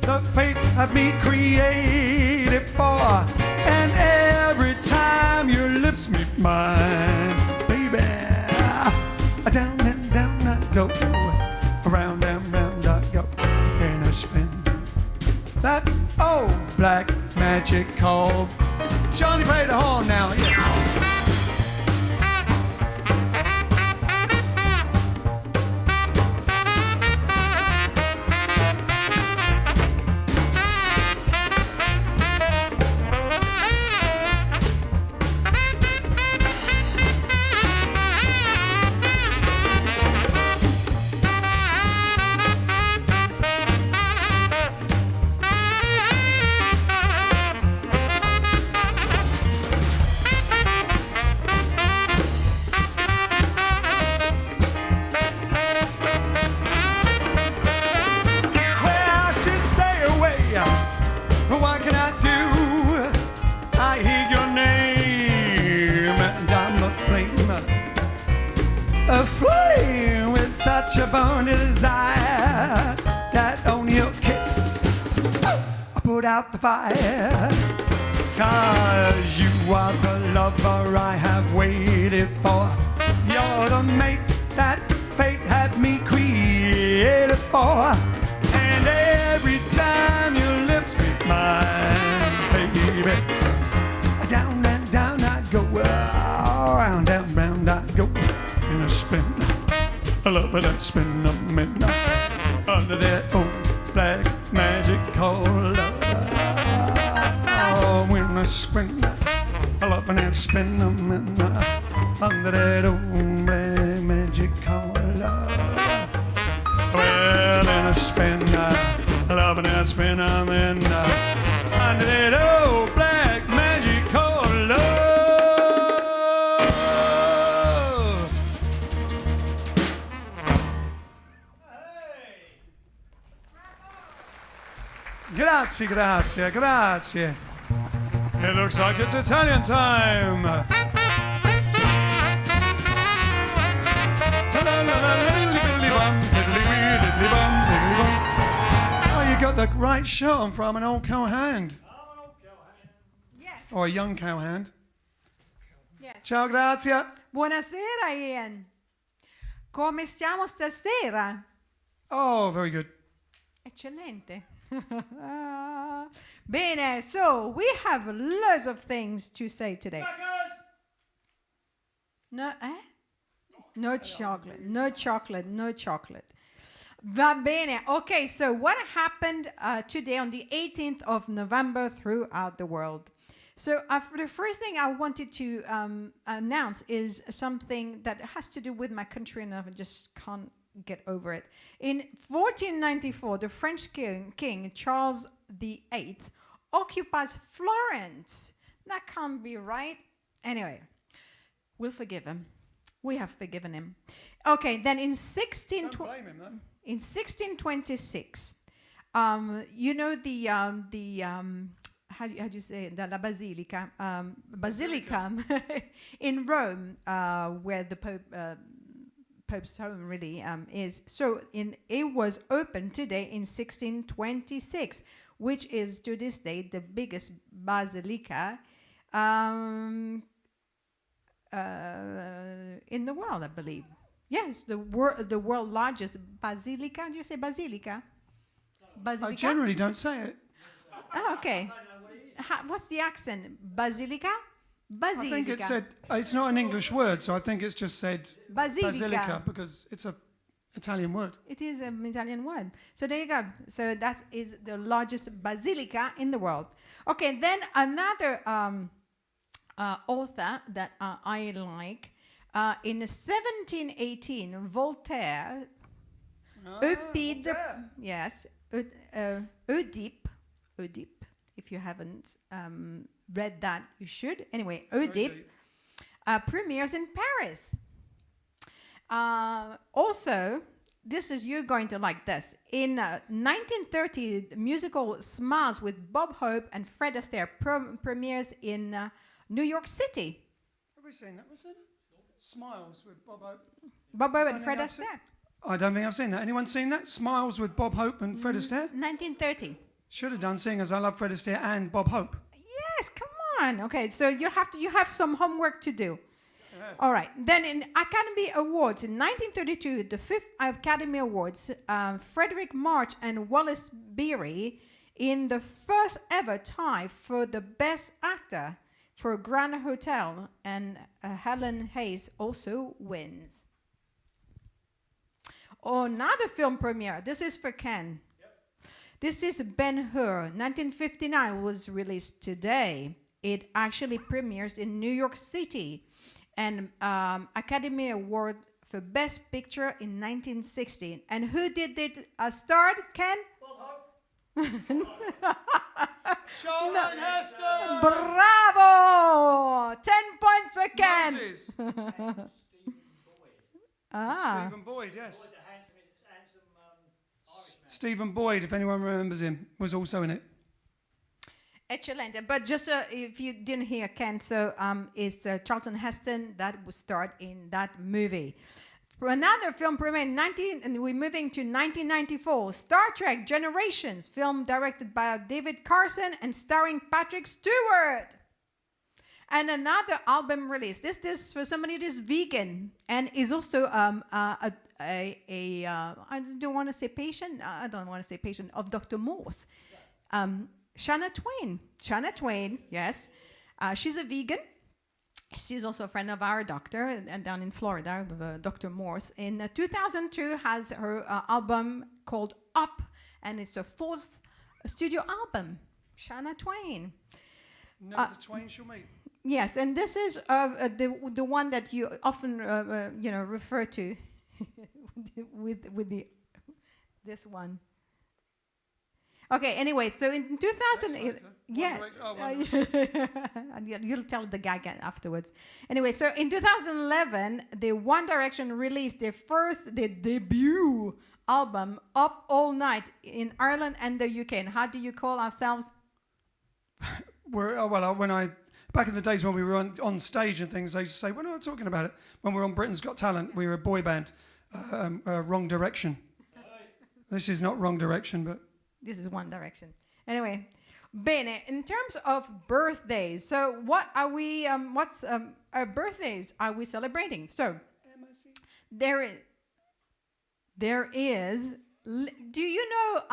the fate of me created for. And every time your lips meet mine, baby, down and down I go, around and round I go, in a spin. That old black magic called Johnny, play the horn now. Yeah. such a burning desire that on your kiss I put out the fire. 'Cause you are the lover I have waited for. You're the mate that fate had me created for. And every time your lips meet mine, baby, down and down I go, round and round I go, in a spin. I love that spin of midnight under that old black magic called love. Oh, when I spin, I love that spin of midnight under that old black magic called love. Well, in a spin, I love that spin of midnight under that old black magic called love. Grazie, grazie, grazie. It looks like it's Italian time. Oh, you got the right shirt on from an old cowhand. Yes. Or a young cowhand. Yes. Ciao, grazie. Buonasera, Ian. Come stiamo stasera? Oh, very good. Eccellente. Bene, so we have loads of things to say today. No, No chocolate, no chocolate, no chocolate. Va bene. Okay, so what happened today on the 18th of November throughout the world? So the first thing I wanted to announce is something that has to do with my country, and I just can't get over it. In 1494, the French king Charles VIII occupies Florence. That can't be right. Anyway, we'll forgive him. We have forgiven him. Okay, then in 1626, you know the how do you say it? La Basilica, Basilica in Rome, where the Pope's home really is. So it was opened today in 1626, which is to this day the biggest basilica in the world, I believe. Yes, the world largest basilica. Do you say basilica? Basilica? I generally don't say it. Oh, okay. What's the accent? Basilica? Basilica. I think it said, it's not an English word, so I think it's just said basilica because it's an Italian word. It is an Italian word. So there you go. So that is the largest basilica in the world. Okay, then another author that I like, in 1718, Voltaire, Oedipe, if you haven't read that, you should. Anyway, Oedipe premieres in Paris. Also, you're going to like this. In 1930, the musical Smiles with Bob Hope and Fred Astaire premieres in New York City. Have we seen that? Was it Smiles with Bob Hope? Bob Hope and Fred Astaire. I don't think I've seen that. Anyone seen that? Smiles with Bob Hope and Fred Astaire? 1930. Should have done, seeing as I love Fred Astaire and Bob Hope. Yes, come on. Okay, so you have some homework to do. Yeah. All right. Then in Academy Awards in 1932, the 5th Academy Awards, Frederick March and Wallace Beery in the first ever tie for the Best Actor for Grand Hotel, and Helen Hayes also wins. Oh, another film premiere. This is for Ken. This is Ben-Hur, 1959, was released today. It actually premieres in New York City, and Academy Award for Best Picture in 1960. And who did it start, Ken? Charlton Heston! Bravo! 10 points for Ken. Stephen Boyd, yes. Stephen Boyd, if anyone remembers him, was also in it. Excellent. But just if you didn't hear Ken, so it's Charlton Heston that was starred in that movie. Another film premiered in and we're moving to 1994. Star Trek Generations, film directed by David Carson and starring Patrick Stewart. And another album release. This is for somebody that is vegan and is also I don't want to say patient. I don't want to say patient of Dr. Morse. Shana Twain, yes. She's a vegan. She's also a friend of our doctor and down in Florida, Dr. Morse. In 2002 has her album called Up, and it's her fourth studio album. Shana Twain. Never the twain shall meet. Yes, and this is the one that you often refer to with this one. Okay. Anyway, so in 2008, yeah, and you'll tell the guy afterwards. Anyway, so in 2011, the One Direction released their debut album, "Up All Night," in Ireland and the UK. And how do you call ourselves? Back in the days when we were on stage and things, they used to say, "When are we talking about it?" When we were on Britain's Got Talent, we were a boy band, Wrong Direction. This is not Wrong Direction, but this is One Direction. Anyway, bene. In terms of birthdays, so what are we? What's our birthdays are we celebrating? So there is. Do you know?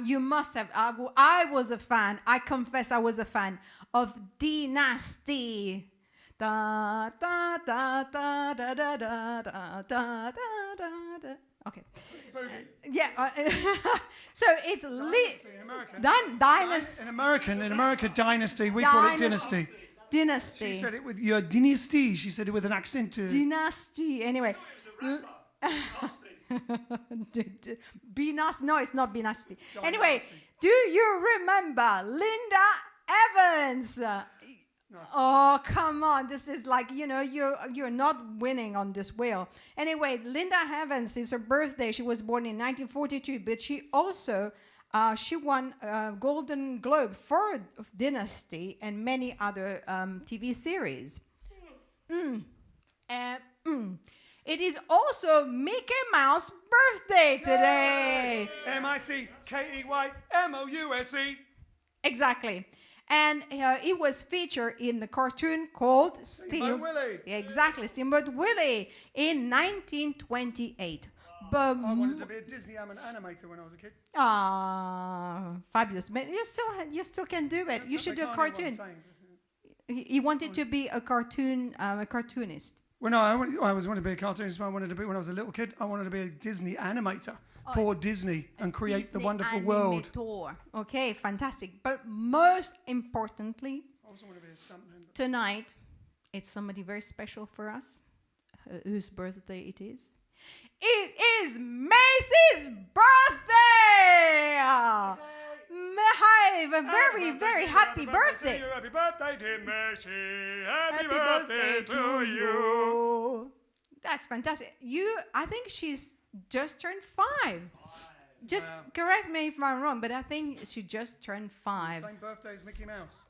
You must have. I was a fan. I confess, I was a fan of Dynasty. Da da da da da da da da da da. Okay. Yeah. So it's Dynasty in American. Dynasty. In America, Dynasty. We call it Dynasty. Dynasty. She said it with your Dynasty. She said it with an accent. Dynasty. Anyway. Be nasty. No, it's not be nasty. Anyway, do you remember Linda Evans? No. Oh, come on. This is like, you're not winning on this wheel. Anyway, Linda Evans is her birthday. She was born in 1942, but she also she won a Golden Globe for Dynasty and many other TV series. It is also Mickey Mouse's birthday today. MICKEYMOUSE. Exactly. And it was featured in the cartoon called Steamboat Willie. Exactly, Steamboat Willie in 1928. But I wanted to be a Disney animator when I was a kid. Fabulous. But you still can do it. You should do a cartoon. He wanted to be a cartoonist. Well, no, I wanted to be a cartoonist. I wanted to be, when I was a little kid, I wanted to be a Disney animator for Disney and create Disney the wonderful world. Okay, fantastic. But most importantly, I also want to be a stuntman. Tonight, it's somebody very special for us, whose birthday it is. It is Macy's birthday! A very, very happy birthday. Happy birthday, dear Macy. Happy birthday to you. That's fantastic. I think she's just turned 5. Just correct me if I'm wrong, but I think she just turned 5. Same birthday as Mickey Mouse.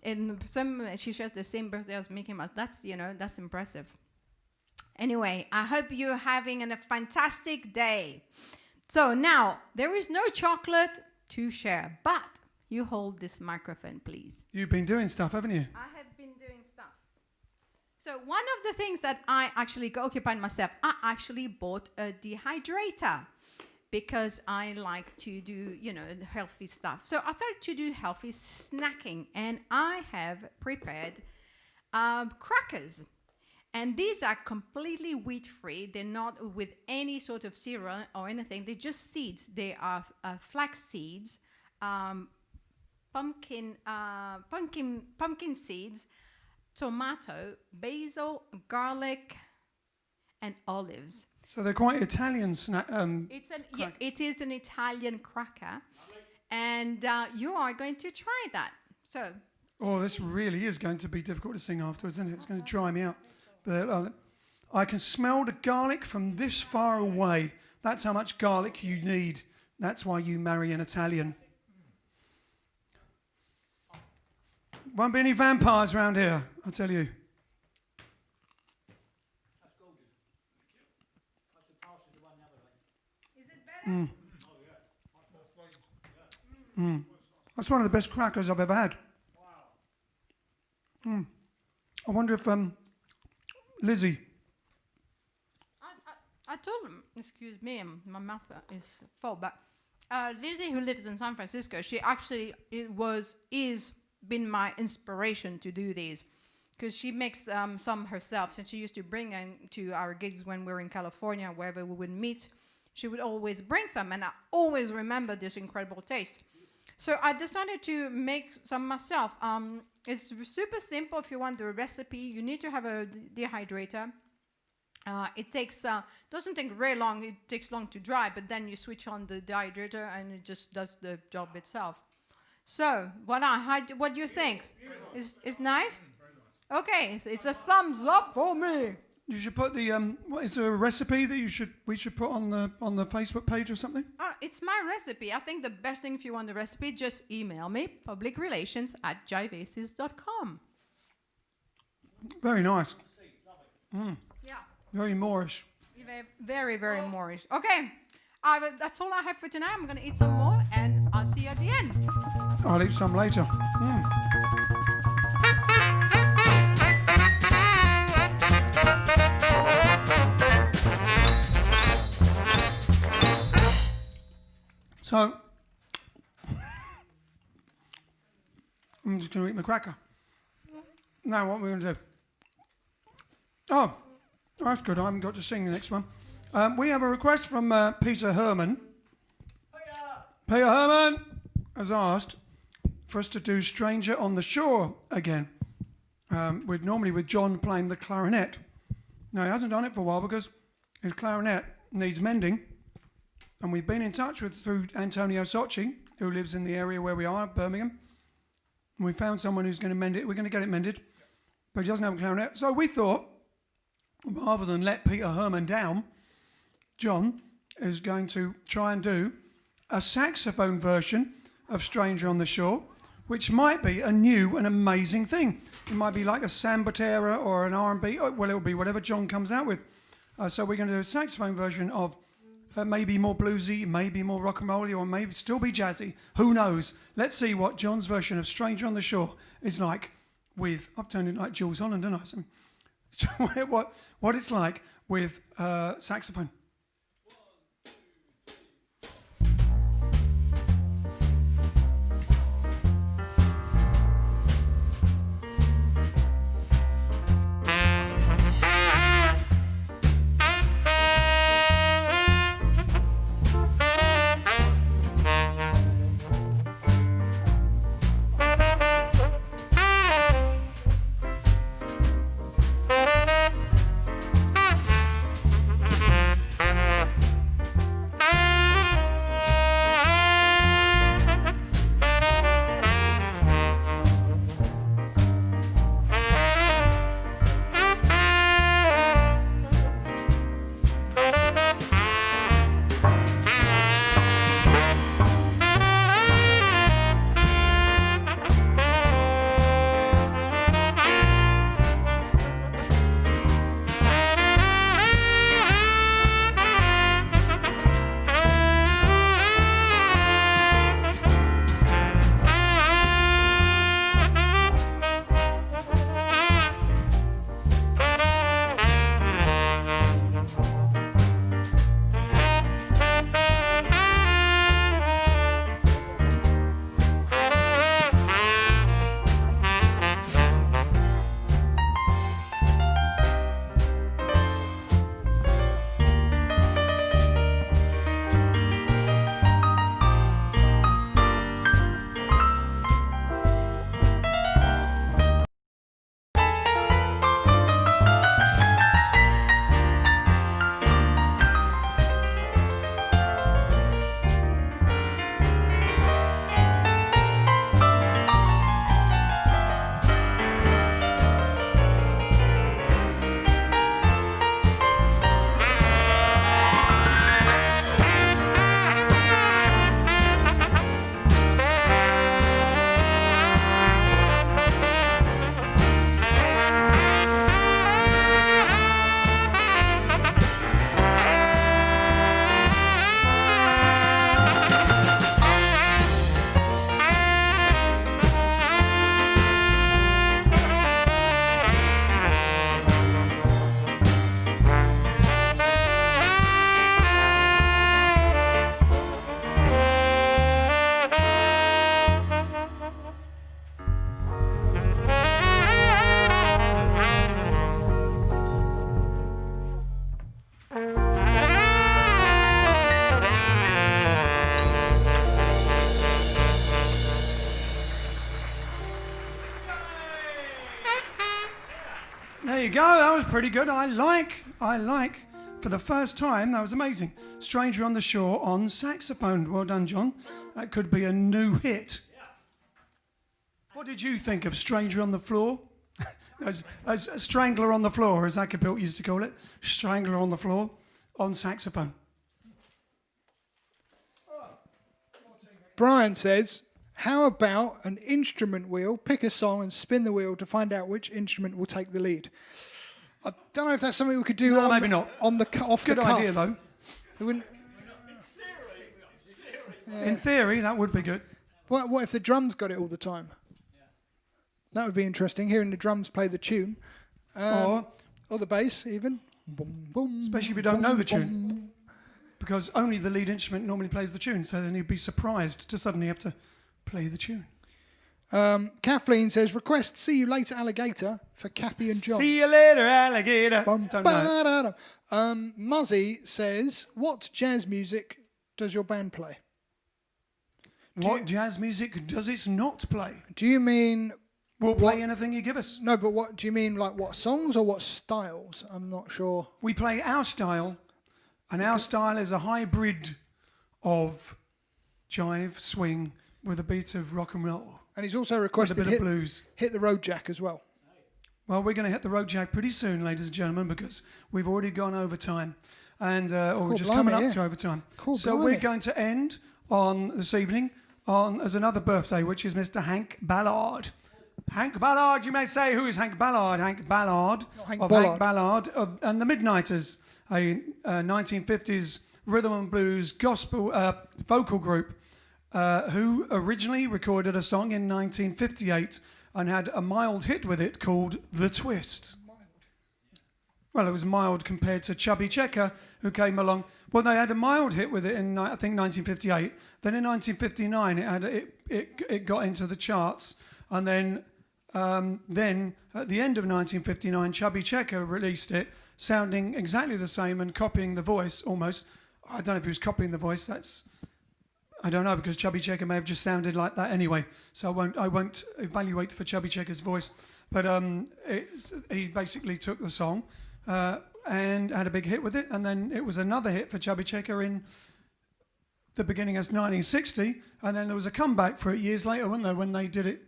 She shares the same birthday as Mickey Mouse. That's impressive. Anyway, I hope you're having a fantastic day. So now, there is no chocolate to share, but you hold this microphone, please. You've been doing stuff, haven't you? I have been doing stuff. So one of the things that I actually occupied myself, I actually bought a dehydrator because I like to do, healthy stuff. So I started to do healthy snacking, and I have prepared crackers. And these are completely wheat-free. They're not with any sort of cereal or anything. They're just seeds. They are flax seeds, pumpkin seeds, tomato, basil, garlic, and olives. So they're quite Italian snack. It is an Italian cracker, and you are going to try that. So. Oh, this really is going to be difficult to sing afterwards, isn't it? It's going to dry me out. But I can smell the garlic from this far away. That's how much garlic you need. That's why you marry an Italian. Won't be any vampires around here, I tell you. That's one of the best crackers I've ever had. I wonder if Lizzie. I told him, excuse me, my mouth is full, but Lizzie, who lives in San Francisco, she actually is been my inspiration to do these, because she makes some herself. Since she used to bring them to our gigs when we were in California, wherever we would meet, she would always bring some, and I always remember this incredible taste. So I decided to make some myself. It's super simple. If you want the recipe, you need to have a dehydrator. It takes doesn't take very long. It takes long to dry, but then you switch on the dehydrator and it just does the job itself. So what do you think? Is nice? Okay, it's a thumbs up for me. You should put the what is there a recipe that we should put on the Facebook page or something? It's my recipe. I think the best thing, if you want the recipe, just email me, publicrelations@jiveaces.com. Very nice. Yeah. Very Moorish. Very, very Moorish. Okay, that's all I have for tonight. I'm going to eat some more, and I'll see you at the end. I'll eat some later. So, I'm just going to eat my cracker. Now, what are we going to do? Oh, that's good. I haven't got to sing the next one. We have a request from Peter Herman. Peter Herman has asked for us to do Stranger on the Shore again, normally with John playing the clarinet. Now, he hasn't done it for a while because his clarinet needs mending. And we've been in touch through Antonio Socci, who lives in the area where we are, Birmingham. And we found someone who's going to mend it. We're going to get it mended. But he doesn't have a clarinet. So we thought, rather than let Peter Herman down, John is going to try and do a saxophone version of Stranger on the Shore, which might be a new and amazing thing. It might be like a Sambotera or an R&B. Well, it'll be whatever John comes out with. So we're going to do a saxophone version of maybe more bluesy, maybe more rock and rolly, or maybe still be jazzy. Who knows? Let's see what John's version of Stranger on the Shore is like with... I've turned it like Jules Holland, didn't I? So, what it's like with saxophone. you go. That was pretty good. I like. For the first time, that was amazing. Stranger on the Shore on saxophone. Well done, John. That could be a new hit. What did you think of Stranger on the Floor? as a Strangler on the Floor, as Acapult used to call it. Strangler on the Floor on saxophone. Brian says, how about an instrument wheel? Pick a song and spin the wheel to find out which instrument will take the lead. I don't know if that's something we could do. No, maybe not. On the off Good the cuff. idea, though. It wouldn't, In theory, that would be good. what if the drums got it all the time? That would be interesting. Hearing the drums play the tune, or the bass even. Boom, boom, Especially if you don't know the tune. boom. Because only the lead instrument normally plays the tune, so then you'd be surprised to suddenly have to play the tune. Kathleen says, request "See You Later, Alligator" for Kathy and John. See you later, alligator. Bum, Don't know. ba-da-da. Muzzy says, what jazz music does your band play? What jazz music does it not play? Do you mean... We'll play anything you give us. No, but what do you mean, like what songs or what styles? I'm not sure. We play our style, and our style is a hybrid of jive, swing, with a beat of rock and roll. And he's also With a requested bit of blues. hit the road jack as well. Well, we're going to hit the road jack pretty soon, ladies and gentlemen, because we've already gone over time, and or we're just coming up to overtime. So we're going to end on this evening as another birthday, which is Mr. Hank Ballard. Hank Ballard, you may say, who is Hank Ballard? Hank Ballard Hank of Ballard. Hank Ballard and the Midnighters, a 1950s rhythm and blues gospel vocal group who originally recorded a song in 1958 and had a mild hit with it called The Twist. Well, it was mild compared to Chubby Checker, who came along. Well, they had a mild hit with it in, I think, 1958. Then in 1959, it got into the charts. And then at the end of 1959, Chubby Checker released it, sounding exactly the same and copying the voice almost. I don't know if he was copying the voice. I don't know, because Chubby Checker may have just sounded like that anyway. So I won't evaluate for Chubby Checker's voice. But he basically took the song and had a big hit with it. And then it was another hit for Chubby Checker in the beginning of 1960. And then there was a comeback for it years later, wasn't there, when they did it.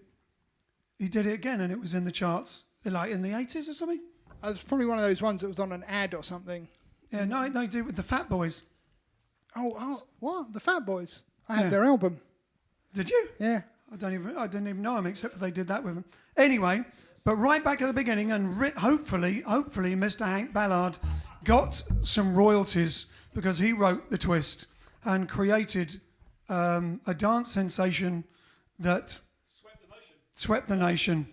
He did it again, and it was in the charts, like in the 80s or something. It was probably one of those ones that was on an ad or something. Yeah, no, they did it with the Fat Boys. Oh, what? The Fat Boys? I had their album. Did you? Yeah. I didn't even know them, except for they did that with them. Anyway, but right back at the beginning, and hopefully, Mr. Hank Ballard got some royalties because he wrote The Twist and created a dance sensation that swept the nation,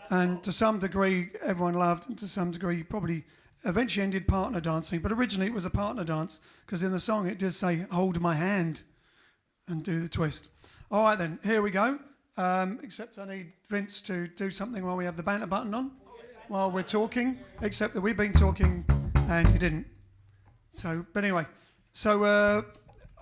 and to some degree everyone loved, and to some degree probably eventually ended partner dancing. But originally it was a partner dance, because in the song it does say "hold my hand" and do the twist. All right then, here we go. Except I need Vince to do something while we have the banter button on, while we're talking. Except that we've been talking and you didn't. So, but anyway, so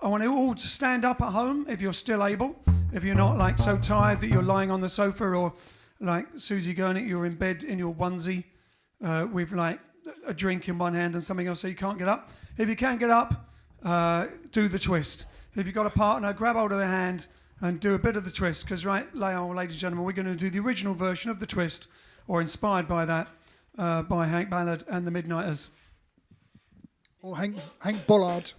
I want you all to stand up at home if you're still able. If you're not like so tired that you're lying on the sofa, or like Susie Gurney, you're in bed in your onesie with like a drink in one hand and something else so you can't get up. If you can get up, do the twist. If you've got a partner, grab hold of their hand and do a bit of the twist. Because ladies and gentlemen, we're going to do the original version of the twist, or inspired by that, by Hank Ballard and the Midnighters. Or Hank Bollard.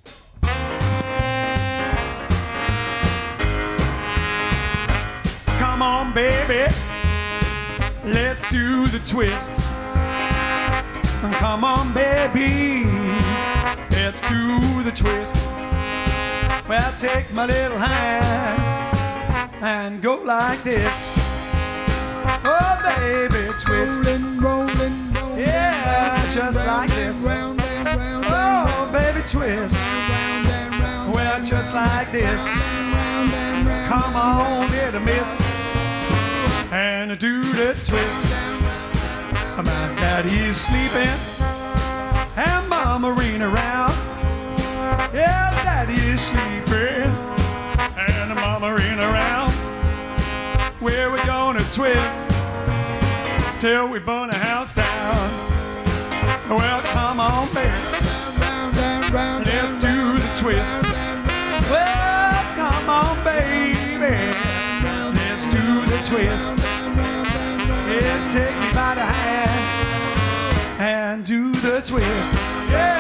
Come on, baby, let's do the twist. Come on, baby, let's do the twist. Well, take my little hand and go like this. Oh, baby, twist. Rolling, Yeah, just like this. round and round. Oh, baby, twist. Well, just like this. Come on, little miss, and do the twist. My daddy is sleeping, and mama ain't around. Yeah, daddy is sleeping, and mama ain't around. Where we gonna twist till we burn the house down? Well, come on, baby. Round and round. Let's do the twist. Well, come on, baby. Let's do the twist. Yeah, take me by the hand and do the twist. Yeah.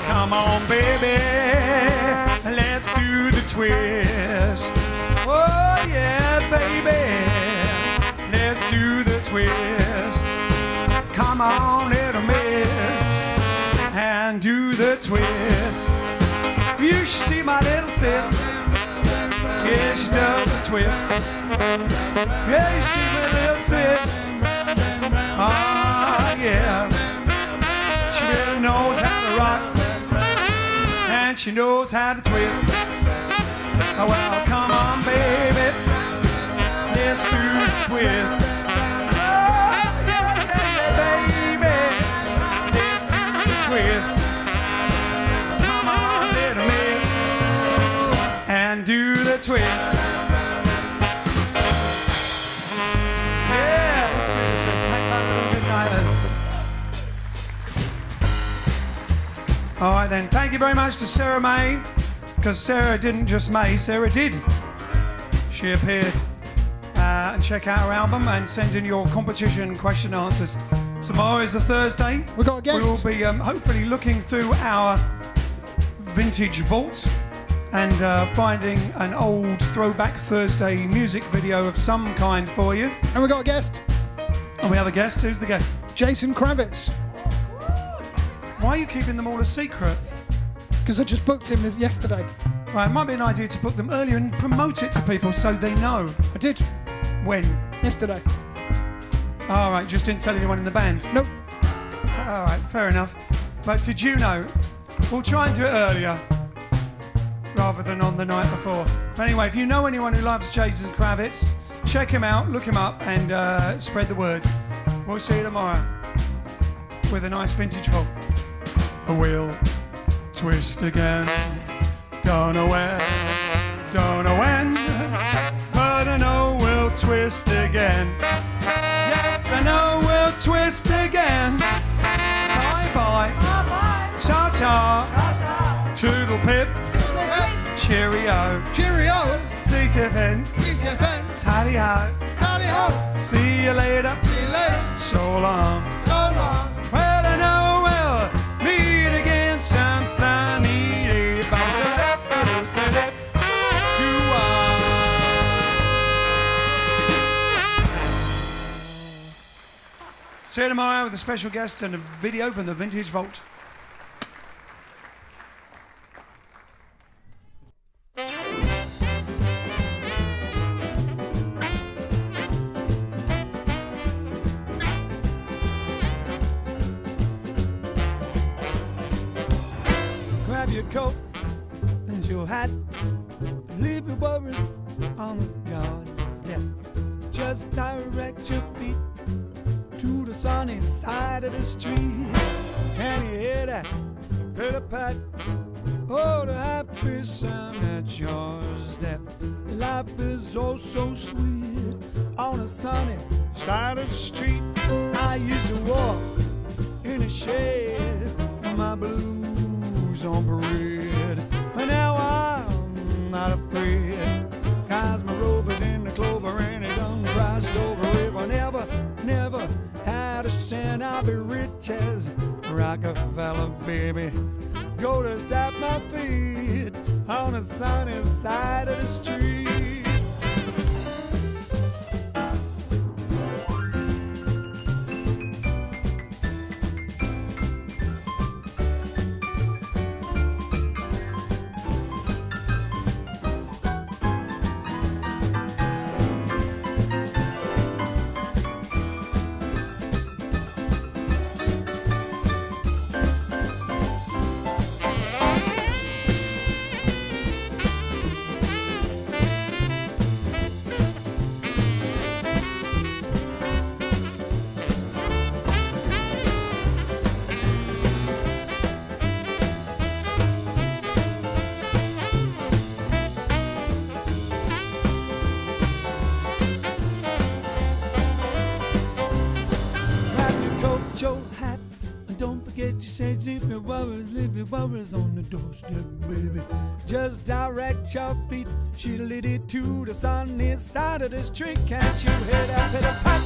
Come on, baby, let's do the twist. Oh, yeah, baby, let's do the twist. Come on, little miss, and do the twist. You should see my little sis. Yeah, she does the twist. Yeah, you see my little sis. Ah, yeah. She really knows how to rock. And she knows how to twist. Oh, well, come on, baby, let's do the twist. Oh, yeah, baby, let's do the twist. Come on, little miss, and do the twist. Yeah, let's do the twist. Hang on, little midnighters. All right then, thank you very much to Sarah Mai, because Sarah didn't just May, Sarah did. She appeared. And check out her album and send in your competition question answers. Tomorrow is a Thursday. We got a guest. We will be hopefully looking through our vintage vault and finding an old Throwback Thursday music video of some kind for you. And we got a guest. And we have a guest. Who's the guest? Jason Kravitz. Why are you keeping them all a secret? Because I just booked him yesterday. Right, it might be an idea to book them earlier and promote it to people so they know. I did. When? Yesterday. All right, just didn't tell anyone in the band? Nope. All right, fair enough. But did you know? We'll try and do it earlier rather than on the night before. But anyway, if you know anyone who loves Jason Kravitz, check him out, look him up, and spread the word. We'll see you tomorrow with a nice vintage folk. We'll twist again. Don't know where, don't know when, but I know we'll twist again. Yes, I know we'll twist again. Bye bye. Cha cha. Toodle pip. Cheerio. Cheerio. TTFN. TTFN. Tally ho. Tally ho. See you later. See you later. So long. So long. Well, I know we'll meet again some sunny day. See you tomorrow with a special guest and a video from the Vintage Vault. Grab your coat and your hat, leave your worries on the doorstep. Just direct your feet to the sunny side of the street, and you hear that pitter-pat, oh, the happy sound at your step. Life is oh so sweet on the sunny side of the street. I used to walk in the shade, my blues on parade, but now I'm not afraid, 'cause my rover's in the clover and it done crossed over river. Never had a cent, I'll be rich as Rockefeller, baby. Go to stop my feet on the sunny side of the street. get your hat. And don't forget your shades, leave your worries on the doorstep, baby. Just direct your feet, shiddly to the sunny side of the street. Can't you hear that pitter pat?